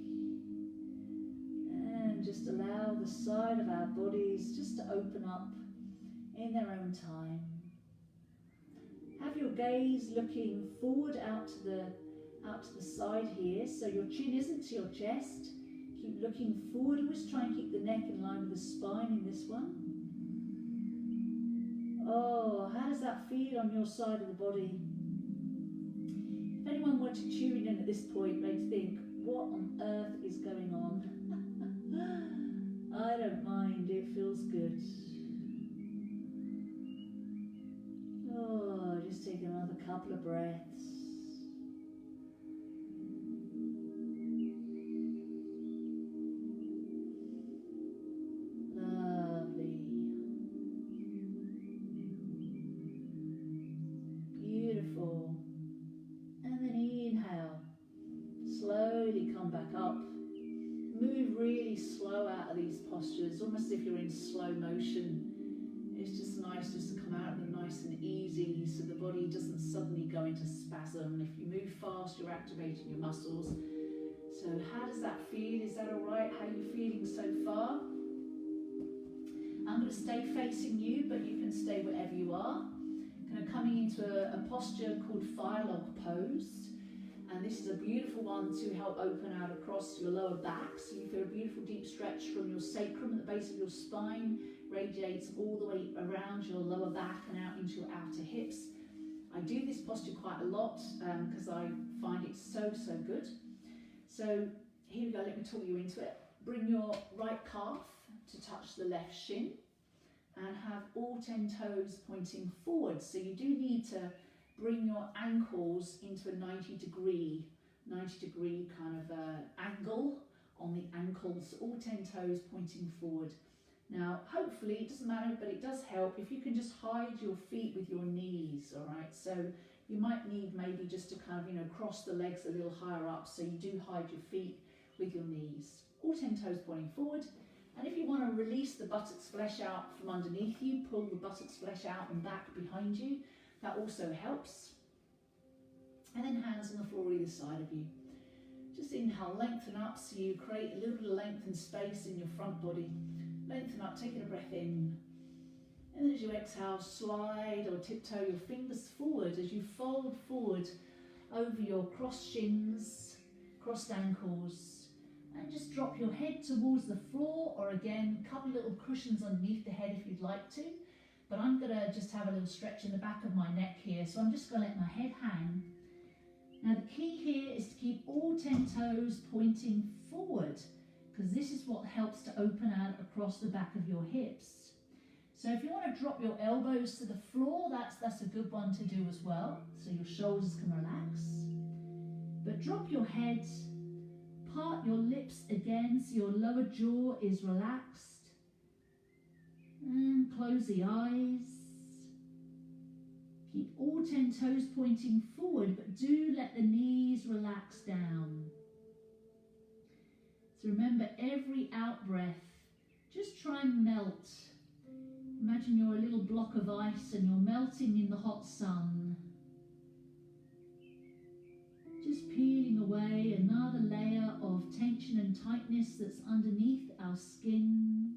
And just allow the side of our bodies just to open up in their own time. Have your gaze looking forward out to the side here, so your chin isn't to your chest. Keep looking forward. Always try and keep the neck in line with the spine in this one. Oh, how does that feel on your side of the body? If anyone were to tune in at this point, they'd think, what on earth is going on? I don't mind, it feels good. Oh, just take another couple of breaths. Lovely. Beautiful. And then inhale. Slowly come back up. Move really slow out of these postures, almost as if you're in slow motion. It's just nice just to come out of them nice and easy so the body doesn't suddenly go into spasm. If you move fast, you're activating your muscles. So how does that feel? Is that all right? How are you feeling so far? I'm going to stay facing you, but you can stay wherever you are. Kind of coming into a posture called fire log pose. And this is a beautiful one to help open out across your lower back. So you feel a beautiful deep stretch from your sacrum at the base of your spine, radiates all the way around your lower back and out into your outer hips. I do this posture quite a lot because I find it so good. So here we go, let me talk you into it. Bring your right calf to touch the left shin and have all 10 toes pointing forward. So you do need to bring your ankles into a 90 degree kind of angle on the ankles, all 10 toes pointing forward. Now, hopefully, it doesn't matter, but it does help if you can just hide your feet with your knees, all right? So you might need maybe just to kind of, cross the legs a little higher up, so you do hide your feet with your knees. All 10 toes pointing forward. And if you want to release the buttocks flesh out from underneath you, pull the buttocks flesh out and back behind you. That also helps. And then hands on the floor either side of you. Just inhale, lengthen up so you create a little bit of length and space in your front body. Lengthen up, taking a breath in. And then as you exhale, slide or tiptoe your fingers forward as you fold forward over your crossed shins, crossed ankles. And just drop your head towards the floor, or again, a couple little cushions underneath the head if you'd like to. But I'm going to just have a little stretch in the back of my neck here, so I'm just going to let my head hang. Now the key here is to keep all 10 toes pointing forward, because this is what helps to open out across the back of your hips. So if you want to drop your elbows to the floor, that's a good one to do as well, so your shoulders can relax. But drop your head, part your lips again so your lower jaw is relaxed. And close the eyes. Keep all 10 toes pointing forward, but do let the knees relax down. So remember, every out breath, just try and melt. Imagine you're a little block of ice and you're melting in the hot sun. Just peeling away another layer of tension and tightness that's underneath our skin.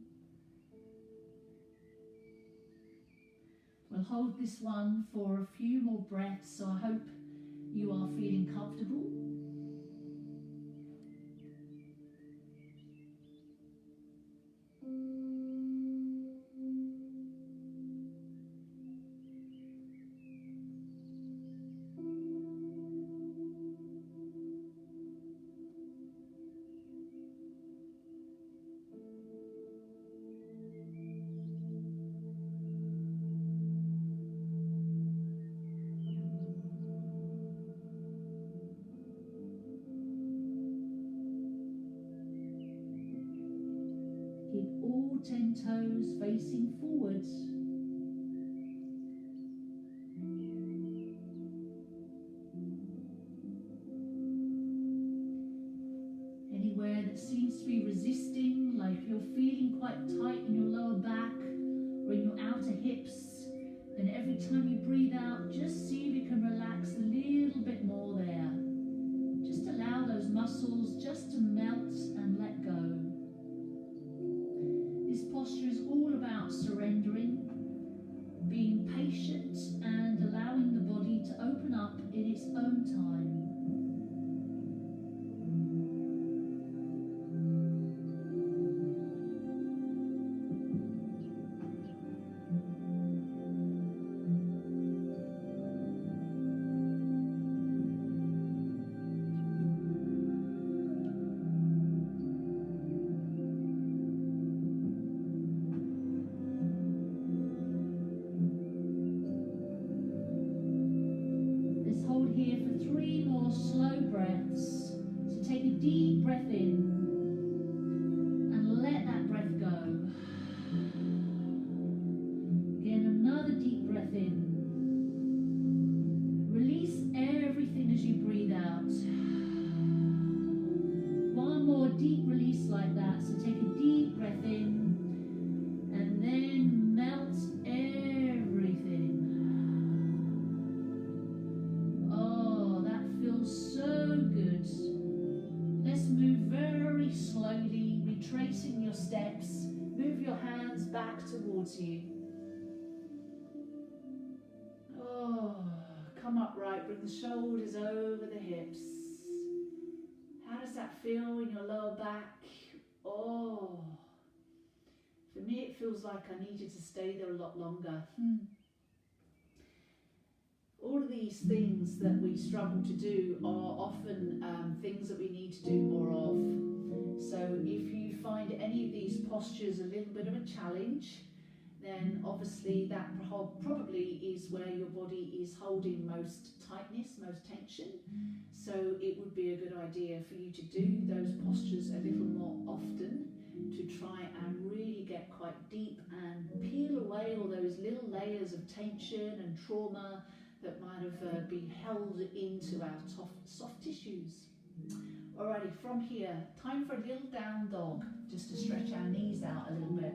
We'll hold this one for a few more breaths, so I hope you are feeling comfortable. Keep all 10 toes facing forwards. Anywhere that seems to be resisting, like you're feeling quite tight in your lower back or in your outer hips, then every time you breathe out, just see if you can relax a little bit more there. Just allow those muscles just to melt and let go. This posture is all about surrendering, being patient and allowing the body to open up in its own time. Hold here for 3 more slow breaths. So take a deep breath in and let that breath go. Again, another deep breath in. Release everything as you breathe out. One more deep release like that. So take a deep breath in and then melt everything. So good. Let's move very slowly, retracing your steps. Move your hands back towards you. Oh, come upright, bring the shoulders over the hips. How does that feel in your lower back? Oh, for me it feels like I need you to stay there a lot longer. All of these things that we struggle to do are often things that we need to do more of. So if you find any of these postures a little bit of a challenge, then obviously that probably is where your body is holding most tightness, most tension. So it would be a good idea for you to do those postures a little more often to try and really get quite deep and peel away all those little layers of tension and trauma that might have been held into our soft tissues. Alrighty, from here, time for a little down dog, just to stretch our knees out a little bit.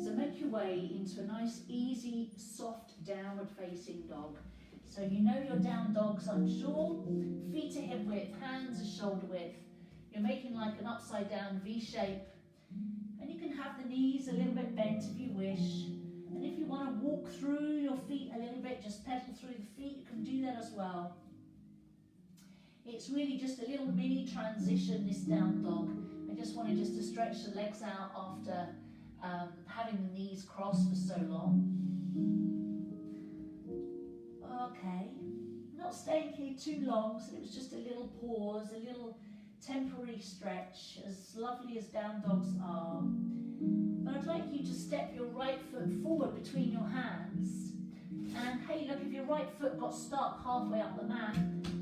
So make your way into a nice, easy, soft, downward facing dog. So you know your down dogs, I'm sure. Feet to hip width, hands to shoulder width. You're making like an upside down V shape. And you can have the knees a little bit bent if you wish. And if you want to walk through your feet a little bit, just pedal through the feet, you can do that as well. It's really just a little mini transition, this down dog. I just wanted just to stretch the legs out after having the knees crossed for so long. Okay, not staying here too long, so it was just a little pause, a little temporary stretch, as lovely as down dogs are. But I'd like you to step your right foot forward between your hands. And hey, look, if your right foot got stuck halfway up the mat,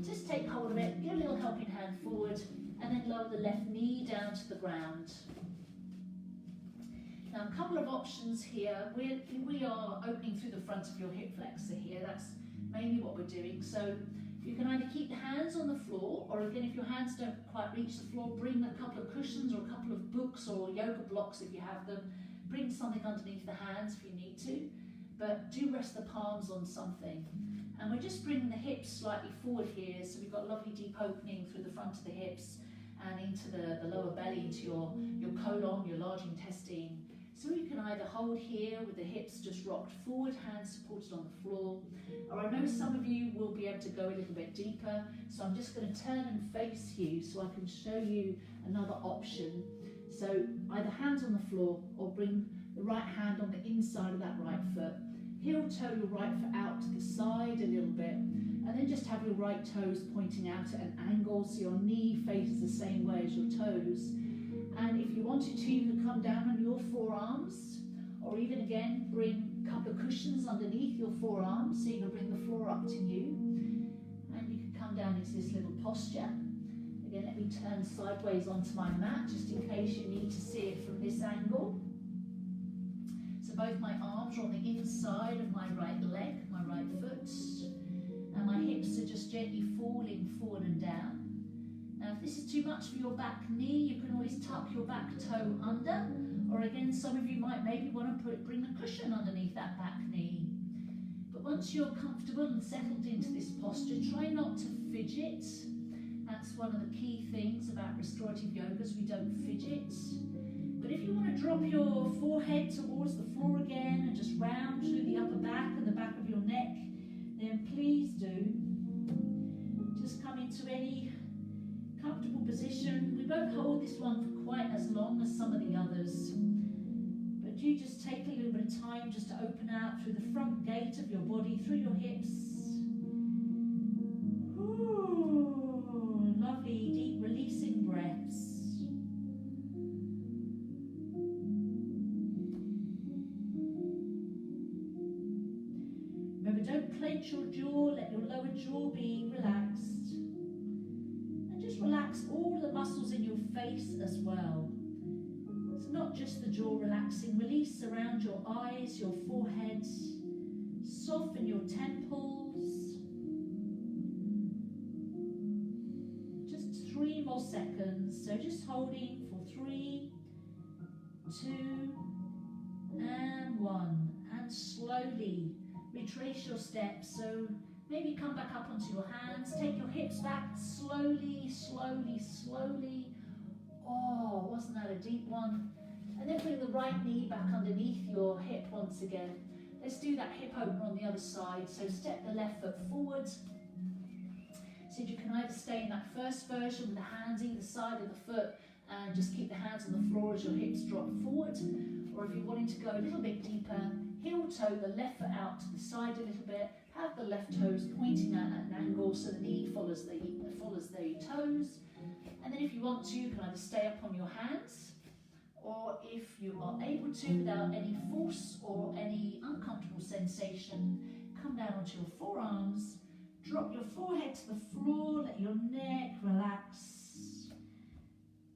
just take hold of it, give a little helping hand forward, and then lower the left knee down to the ground. Now, a couple of options here. We are opening through the front of your hip flexor here. That's mainly what we're doing. So you can either keep the hands on the floor, or again, if your hands don't quite reach the floor, bring a couple of cushions or a couple of books or yoga blocks if you have them. Bring something underneath the hands if you need to, but do rest the palms on something. And we're just bringing the hips slightly forward here, so we've got a lovely deep opening through the front of the hips and into the lower belly, into your colon, your large intestine. So you can either hold here with the hips just rocked forward, hands supported on the floor, or I know some of you will be able to go a little bit deeper, so I'm just going to turn and face you so I can show you another option. So either hands on the floor, or bring the right hand on the inside of that right foot. Heel toe your right foot out to the side a little bit, and then just have your right toes pointing out at an angle so your knee faces the same way as your toes. And if you wanted to, you could come down on your forearms, or even again bring a couple of cushions underneath your forearms so you can bring the floor up to you. And you can come down into this little posture. Again, let me turn sideways onto my mat just in case you need to see it from this angle. both my arms are on the inside of my right leg, my right foot, and my hips are just gently falling forward and down. Now if this is too much for your back knee, you can always tuck your back toe under, or again some of you might maybe want to bring a cushion underneath that back knee. But once you're comfortable and settled into this posture, try not to fidget. That's one of the key things about restorative yogas, we don't fidget. But if you want to drop your forehead towards the floor again and just round through the upper back and the back of your neck, then please do. Just come into any comfortable position. We won't hold this one for quite as long as some of the others. But do just take a little bit of time just to open out through the front gate of your body, through your hips. Ooh, lovely, deep releasing breaths. Remember, don't clench your jaw, let your lower jaw be relaxed. And just relax all the muscles in your face as well. It's not just the jaw relaxing, release around your eyes, your forehead, soften your temples. Just 3 more seconds, so just holding for 3, 2, and 1, and slowly retrace your steps. So maybe come back up onto your hands, take your hips back slowly, slowly, slowly. Oh, wasn't that a deep one? And then bring the right knee back underneath your hip once again. Let's do that hip opener on the other side. So step the left foot forward. So you can either stay in that first version with the hands either side of the foot and just keep the hands on the floor as your hips drop forward. Or if you're wanting to go a little bit deeper, heel toe the left foot out to the side a little bit. Have the left toes pointing at an angle so the knee follows the toes. And then if you want to, you can either stay up on your hands, or if you are able to, without any force or any uncomfortable sensation, come down onto your forearms, drop your forehead to the floor, let your neck relax.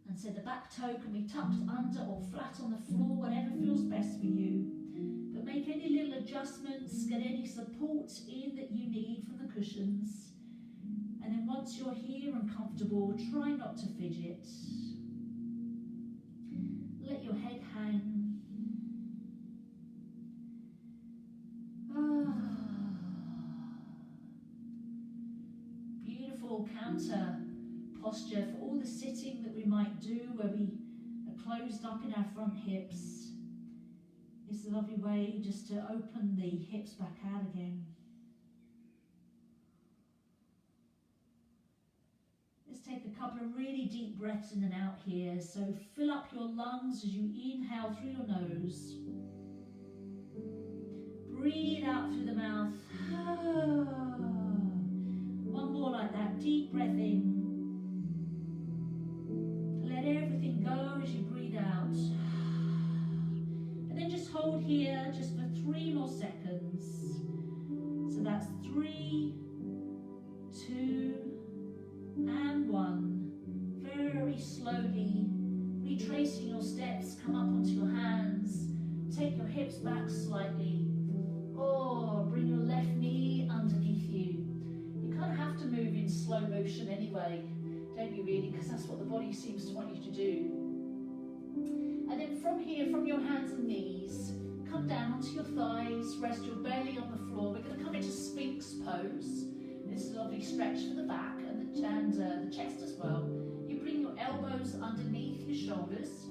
And so the back toe can be tucked under or flat on the floor, whatever feels best for you. But make any little adjustments, get any support in that you need from the cushions. And then once you're here and comfortable, try not to fidget. Let your head hang. Beautiful counter posture for all the sitting that we might do where we are closed up in our front hips. It's a lovely way just to open the hips back out again. Let's take a couple of really deep breaths in and out here. So fill up your lungs as you inhale through your nose. Breathe out through the mouth. One more like that. Deep breath in. Let everything go as you breathe out. And then just hold here just for 3 more seconds. So that's 3, 2, and 1. Very slowly retracing your steps, come up onto your hands, take your hips back slightly, or bring your left knee underneath you. You kind of have to move in slow motion anyway, don't you really, because that's what the body seems to want you to do. And then from here, from your hands and knees, come down onto your thighs, rest your belly on the floor. We're going to come into Sphinx pose. This is a lovely stretch for the back and the chest as well. You bring your elbows underneath your shoulders,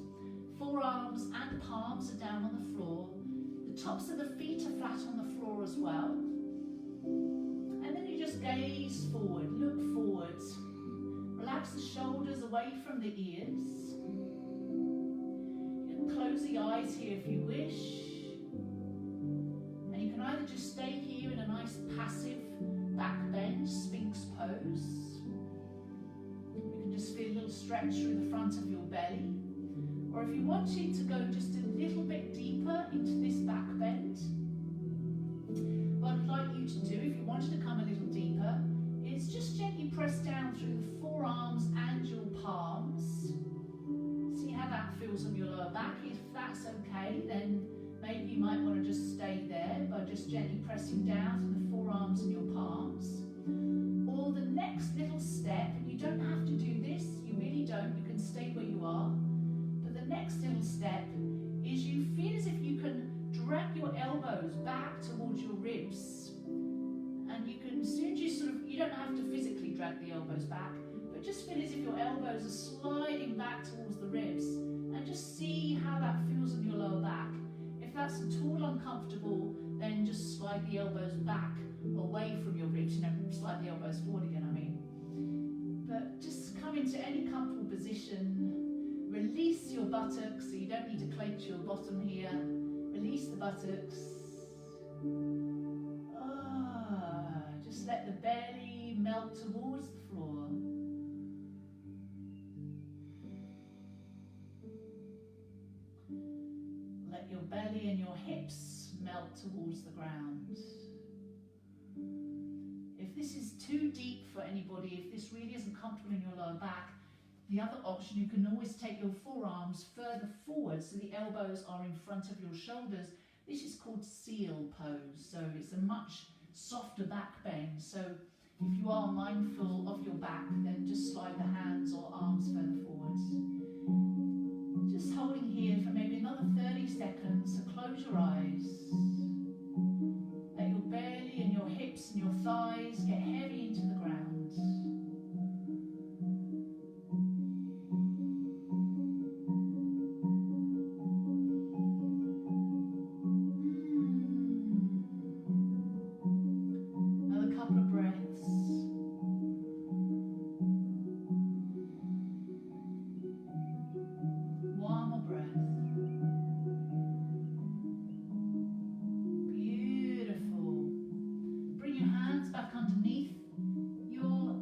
forearms and palms are down on the floor. The tops of the feet are flat on the floor as well. And then you just gaze forward, look forwards. Relax the shoulders away from the ears. You can close the eyes here if you wish. And you can either just stay here in a nice passive back bend, Sphinx pose. You can just feel a little stretch through the front of your belly. Or if you wanted to go just a little bit deeper into this back bend, what I'd like you to do, if you wanted to come a little deeper, is just gently press down through the forearms and your palms. See how that feels on your lower back. If that's okay, then maybe you might want to just stay there by just gently pressing down through the forearms and your palms. Or the next little step, and you don't have to do this, you really don't, you can stay where you are. But the next little step is you feel as if you can drag your elbows back towards your ribs. And you can, as soon as you you don't have to physically drag the elbows back, but just feel as if your elbows are sliding back towards the ribs. And just see how that feels on your lower back. If that's at all uncomfortable, then just slide the elbows back away from your ribs, slide the elbows forward again, I mean. But just come into any comfortable position, release your buttocks, so you don't need to clench your bottom here, release the buttocks. Just let the belly melt towards the floor. Let your belly and your hips melt towards the ground. If this is too deep for anybody, if this really isn't comfortable in your lower back, the other option, you can always take your forearms further forward so the elbows are in front of your shoulders. This is called seal pose, so it's a much softer back bend. So if you are mindful of your back, then just slide the hands or arms further forwards. Just holding here for maybe another 30 seconds, so close your eyes. Let your belly and your hips and your thighs get heavy into the ground. Another couple of breaths. One more breath. Beautiful. Bring your hands back underneath your,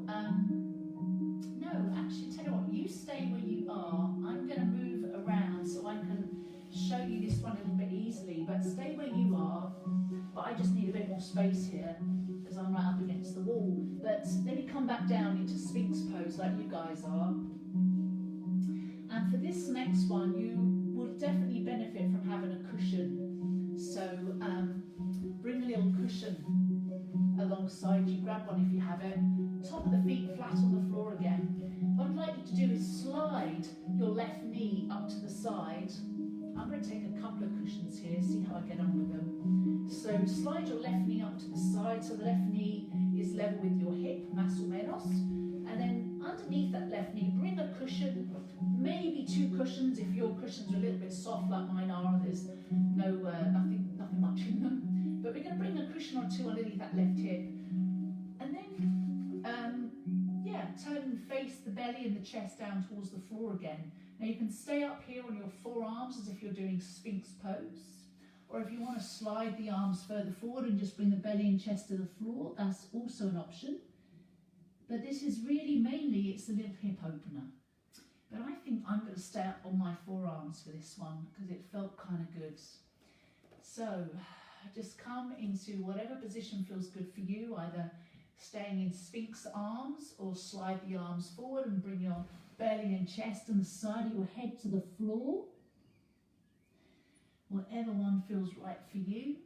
no, actually, tell you what, you stay where you are. I'm going to move around so I can show you this one a little bit easily, but stay where you are. But I just need a bit more space here because I'm right up against the wall. But let me come back down into Sphinx pose like you guys are. And for this next one, you will definitely benefit from having a cushion. So bring a little cushion alongside you. Grab one if you have it. Top of the feet flat on the floor again. What I'd like you to do is slide your left knee up to the side. I'm going to take a couple of cushions here, see how I get on with them. So slide your left knee up to the side so the left knee is level with your hip, más o menos. And then underneath that left knee, bring a cushion, maybe two cushions if your cushions are a little bit soft like mine are, there's no nothing much in them. But we're going to bring a cushion or two underneath that left hip. And then, turn and face the belly and the chest down towards the floor again. Now you can stay up here on your forearms as if you're doing Sphinx pose. Or if you want to slide the arms further forward and just bring the belly and chest to the floor, that's also an option. But this is really mainly, it's a little hip opener. But I think I'm going to stay up on my forearms for this one because it felt kind of good. So just come into whatever position feels good for you, either staying in Sphinx arms or slide the arms forward and bring your belly and chest and the side of your head to the floor. Whatever one feels right for you.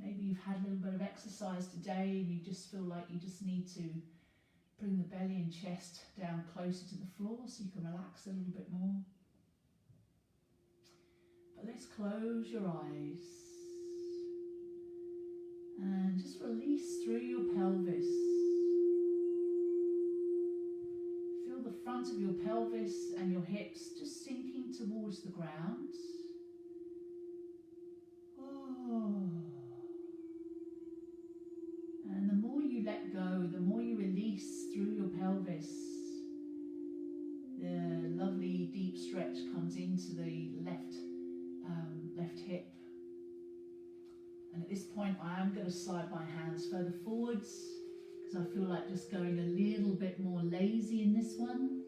Maybe you've had a little bit of exercise today and you just feel like you just need to bring the belly and chest down closer to the floor so you can relax a little bit more. But let's close your eyes and just release through your pelvis. Feel the front of your pelvis and your hips just sinking towards the ground. And the more you let go, the more you release through your pelvis. The lovely deep stretch comes into the left hip. And at this point I am going to slide my hands further forwards because I feel like just going a little bit more lazy in this one.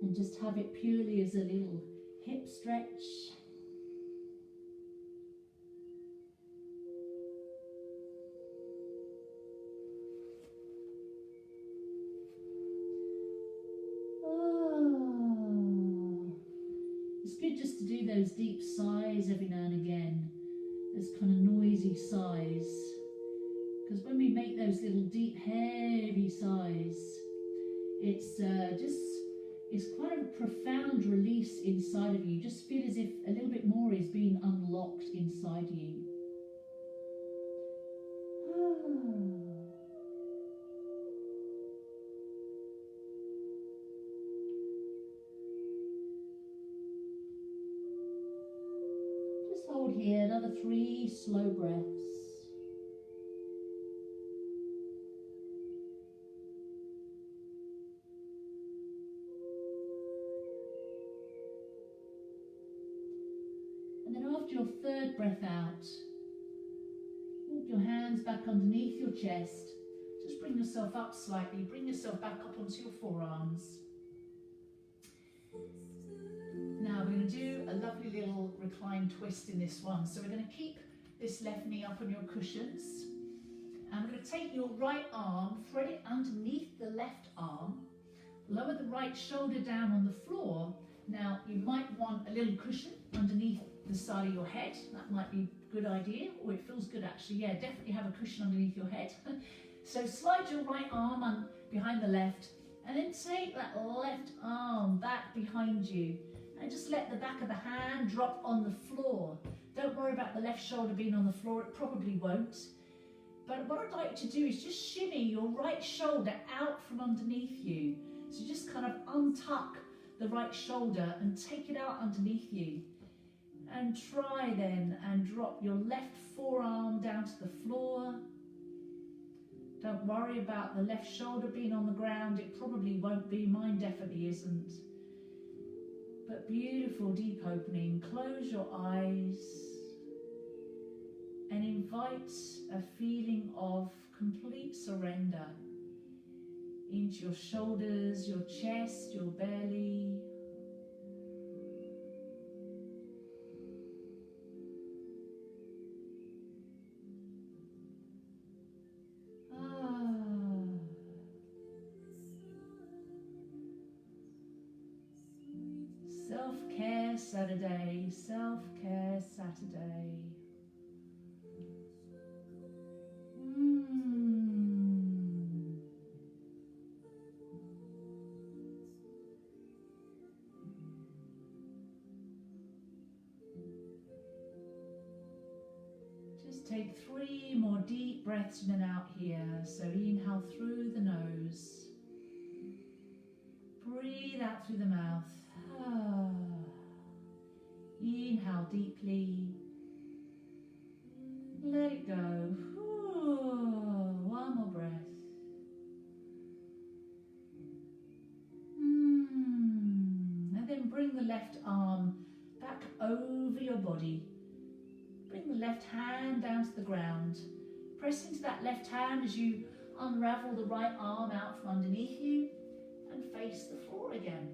And just have it purely as a little hip stretch. It's good just to to do those deep sighs every now and again, those kind of noisy sighs. Because when we make those little deep, heavy sighs, it's quite a profound release inside of you. Just feel as if a little bit more is being unlocked inside you. Just hold here another 3 slow breaths. After your 3rd breath out, walk your hands back underneath your chest. Just bring yourself up slightly. Bring yourself back up onto your forearms. Now we're going to do a lovely little recline twist in this one. So we're going to keep this left knee up on your cushions. And we're going to take your right arm, thread it underneath the left arm, lower the right shoulder down on the floor. Now you might want a little cushion underneath the side of your head. That might be a good idea. Oh, it feels good actually. Yeah, definitely have a cushion underneath your head. So slide your right arm on behind the left, and then take that left arm back behind you, and just let the back of the hand drop on the floor. Don't worry about the left shoulder being on the floor, it probably won't. But what I'd like you to do is just shimmy your right shoulder out from underneath you. So just kind of untuck the right shoulder and take it out underneath you. And try then and drop your left forearm down to the floor. Don't worry about the left shoulder being on the ground. It probably won't be. Mine definitely isn't. But beautiful deep opening. Close your eyes and invite a feeling of complete surrender into your shoulders, your chest, your belly. Self-care Saturday, self-care Saturday. Just take 3 more deep breaths in and out here. So inhale through the nose. Breathe out through the mouth. Inhale deeply. Let it go. One more breath. And then bring the left arm back over your body. Bring the left hand down to the ground. Press into that left hand as you unravel the right arm out from underneath you and face the floor again.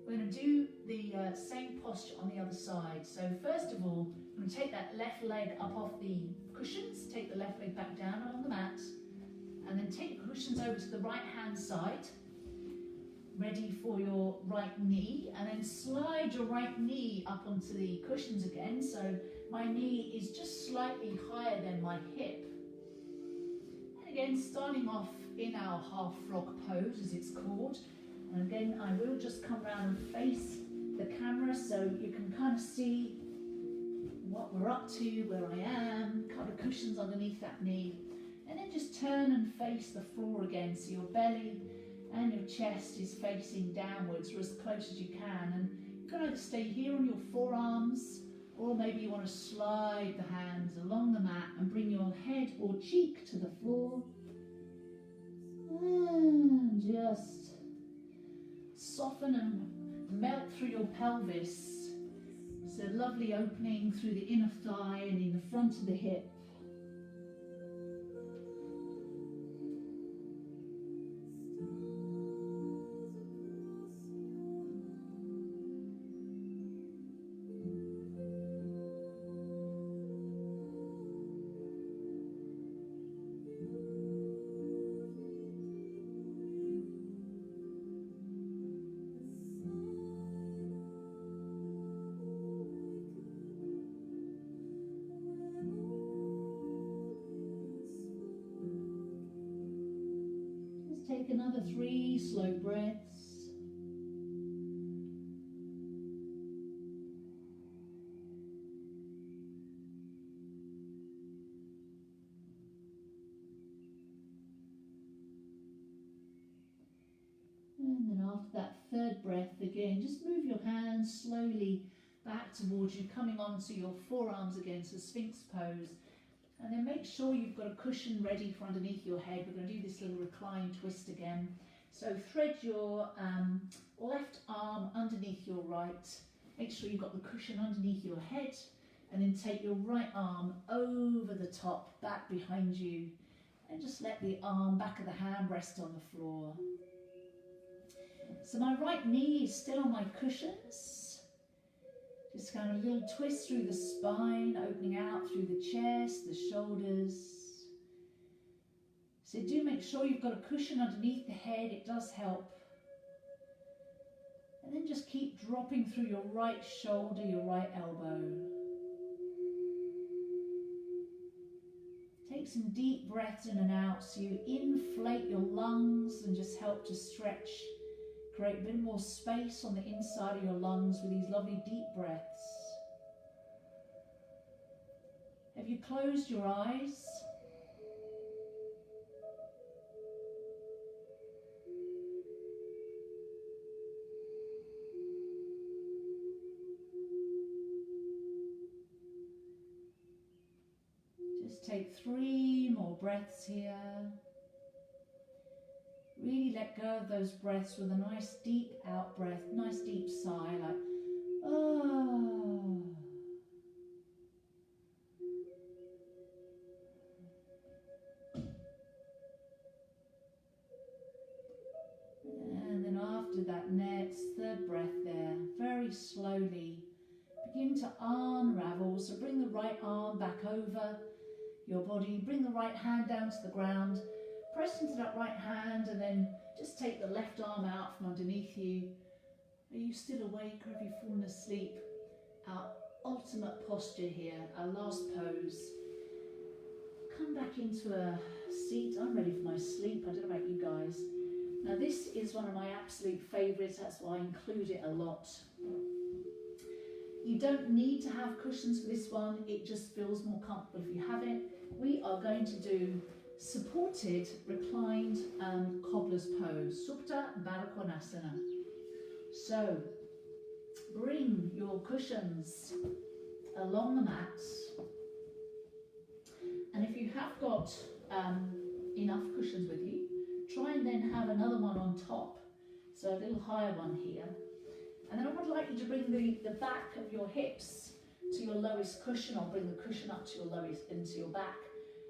We're going to do the same posture on the other side. So first of all, I'm going to take that left leg up off the cushions, take the left leg back down on the mat, and then take the cushions over to the right hand side, ready for your right knee, and then slide your right knee up onto the cushions again. So my knee is just slightly higher than my hip. And again, starting off in our half frog pose, as it's called. And again, I will just come around and face the camera so you can kind of see what we're up to, where I am, a couple of cushions underneath that knee. And then just turn and face the floor again, so your belly and your chest is facing downwards or as close as you can. And you can either stay here on your forearms, or maybe you want to slide the hands along the mat and bring your head or cheek to the floor. And just soften and melt through your pelvis. It's a lovely opening through the inner thigh and in the front of the hip. Take another 3 slow breaths. And then after that third breath, again, just move your hands slowly back towards you, coming onto your forearms again, so Sphinx pose. And then make sure you've got a cushion ready for underneath your head. We're going to do this little recline twist again. So thread your left arm underneath your right. Make sure you've got the cushion underneath your head. And then take your right arm over the top, back behind you. And just let the arm, back of the hand, rest on the floor. So my right knee is still on my cushions. Just kind of a little twist through the spine, opening out through the chest, the shoulders. So do make sure you've got a cushion underneath the head, it does help. And then just keep dropping through your right shoulder, your right elbow. Take some deep breaths in and out so you inflate your lungs and just help to stretch. Create a bit more space on the inside of your lungs with these lovely deep breaths. Have you closed your eyes? Just take 3 more breaths here. Really let go of those breaths with a nice deep out breath, nice deep sigh, like, oh. And then after that next third breath there, very slowly begin to unravel. So bring the right arm back over your body, bring the right hand down to the ground. Press into that right hand and then just take the left arm out from underneath you. Are you still awake or have you fallen asleep? Our ultimate posture here, our last pose. Come back into a seat. I'm ready for my sleep. I don't know about you guys. Now this is one of my absolute favourites. That's why I include it a lot. You don't need to have cushions for this one. It just feels more comfortable if you have it. We are going to do supported reclined cobbler's pose, Supta Baddha Konasana. So bring your cushions along the mat, and if you have got enough cushions with you, try and then have another one on top, so a little higher one here. And then I would like you to bring the back of your hips to your lowest cushion, or bring the cushion up to your lowest, into your back.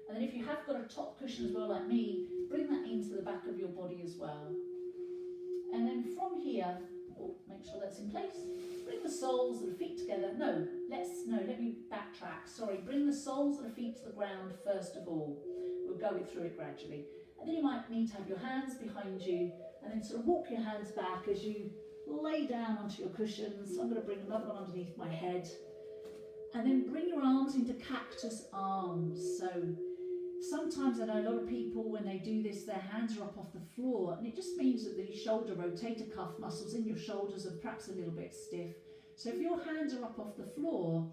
And then if you have got a top cushion as well, like me, bring that into the back of your body as well. And then from here, make sure that's in place. Bring the soles of the feet together. Let me backtrack. Sorry, bring the soles of the feet to the ground first of all. We'll go through it gradually. And then you might need to have your hands behind you and then sort of walk your hands back as you lay down onto your cushions. I'm going to bring another one underneath my head. And then bring your arms into cactus arms. So sometimes I know a lot of people, when they do this, their hands are up off the floor, and it just means that the shoulder rotator cuff muscles in your shoulders are perhaps a little bit stiff. So if your hands are up off the floor,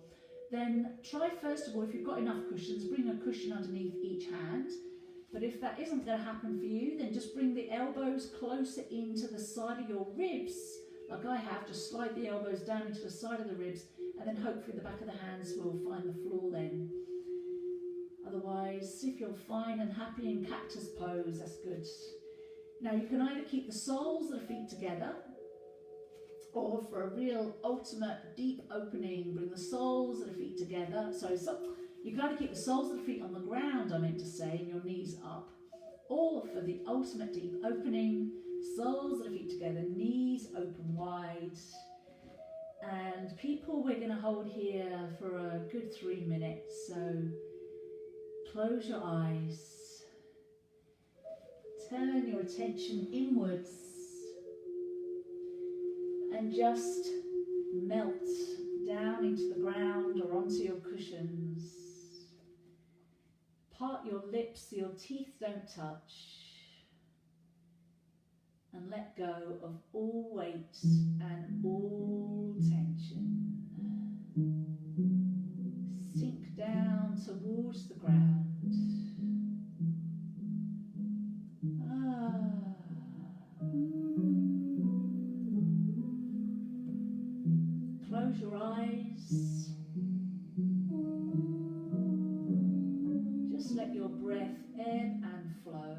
then try first of all, if you've got enough cushions, bring a cushion underneath each hand. But if that isn't going to happen for you, then just bring the elbows closer into the side of your ribs, like I have. Just slide the elbows down into the side of the ribs, and then hopefully the back of the hands will find the floor then. Otherwise, if you're fine and happy in cactus pose, that's good. Now you can either keep the soles of the feet together, or for a real ultimate deep opening, bring the soles of the feet together. So you can either keep the soles of the feet on the ground, I meant to say, and your knees up, or for the ultimate deep opening, soles of the feet together, knees open wide. And people, we're going to hold here for a good 3 minutes. So close your eyes, turn your attention inwards, and just melt down into the ground or onto your cushions. Part your lips so your teeth don't touch. and let go of all weight and all tension. Sink down towards the ground. Close your eyes. Just let your breath ebb and flow.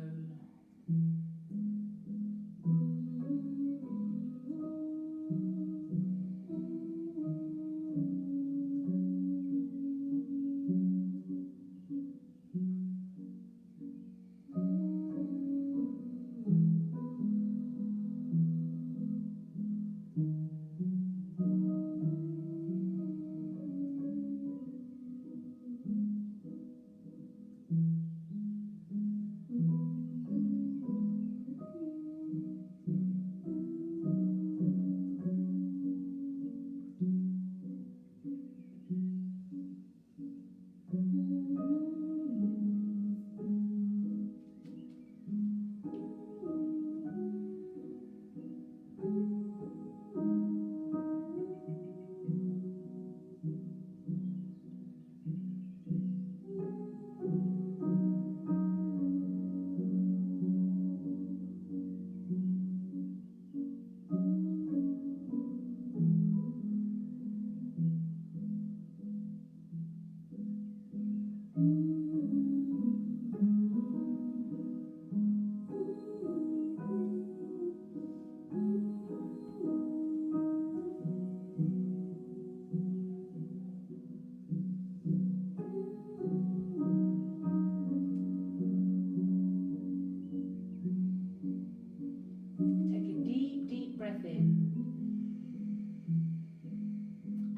Take a deep, deep breath in.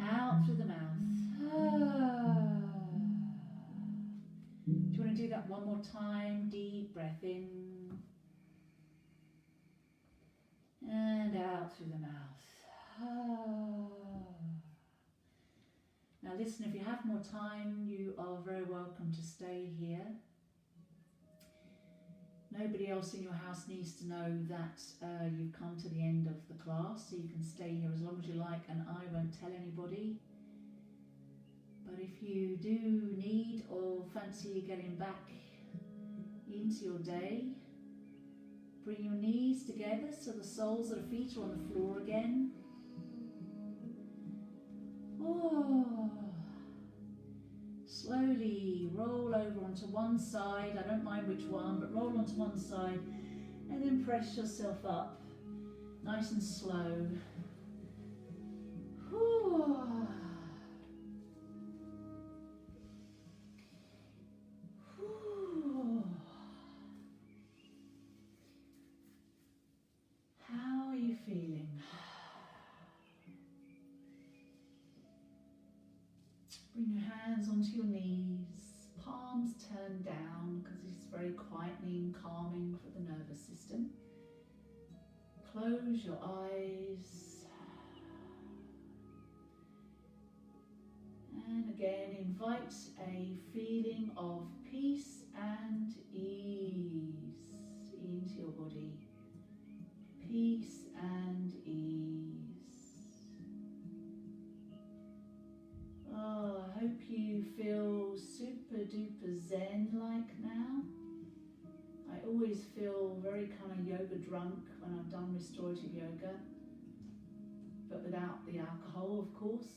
Out through the mouth. Do you want to do that one more time? Deep breath in. And out through the mouth. Now listen, if you have more time, you are very welcome to stay here. Nobody else in your house needs to know that you've come to the end of the class, so you can stay here as long as you like, and I won't tell anybody. But if you do need or fancy getting back into your day, bring your knees together so the soles of the feet are on the floor again. Oh. Slowly roll over onto one side, I don't mind which one, but roll onto one side and then press yourself up, nice and slow. Whew. Whew. How are you feeling? Bring your hands onto your knees, palms turned down because it's very quietening, calming for the nervous system. Close your eyes. And again, invite a feeling of peace and ease into your body. Peace and ease. Oh, I hope you feel super duper zen-like now. I always feel very kind of yoga drunk when I've done restorative yoga, but without the alcohol, of course.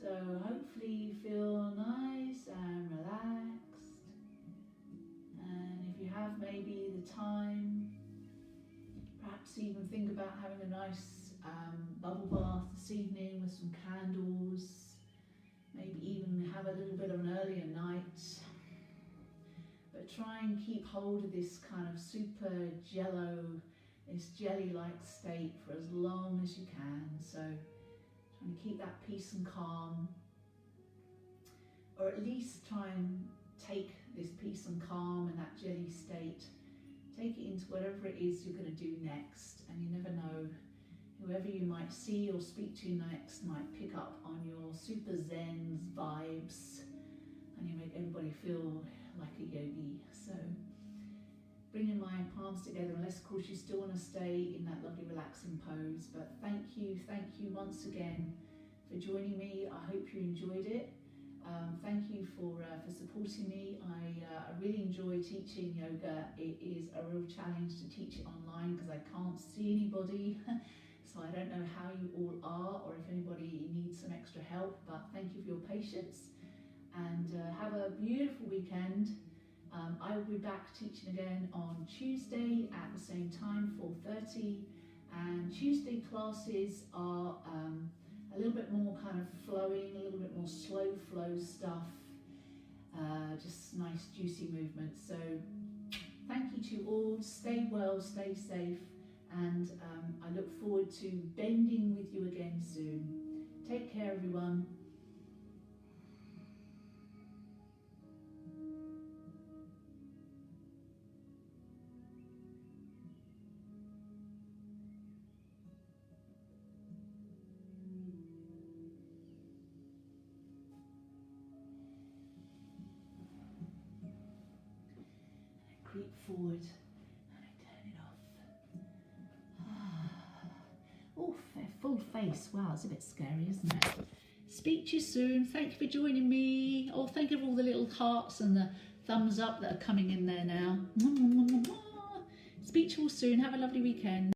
So hopefully you feel nice and relaxed, and if you have maybe the time, perhaps even think about having a nice bubble bath this evening with some candles, maybe even have a little bit of an earlier night, but try and keep hold of this kind of super jello, this jelly-like state for as long as you can. So trying to keep that peace and calm, or at least try and take this peace and calm and that jelly state, take it into whatever it is you're going to do next, and you never know, whoever you might see or speak to next might pick up on your super zen vibes, and you make everybody feel like a yogi. So bringing my palms together, unless of course you still want to stay in that lovely relaxing pose. But thank you once again for joining me. I hope you enjoyed it. Thank you for supporting me. I really enjoy teaching yoga. It is a real challenge to teach it online because I can't see anybody. So I don't know how you all are or if anybody needs some extra help, but thank you for your patience and have a beautiful weekend. I will be back teaching again on Tuesday at the same time, 4:30, and Tuesday classes are a little bit more kind of flowing, a little bit more slow flow stuff, just nice juicy movements. So thank you to all, stay well, stay safe, and I look forward to bending with you again soon. Take care everyone. Creep forward and I turn it off. Oh, full face. Wow, it's a bit scary, isn't it? Speak to you soon. Thank you for joining me. Oh, thank you for all the little hearts and the thumbs up that are coming in there now. Speak to you all soon. Have a lovely weekend.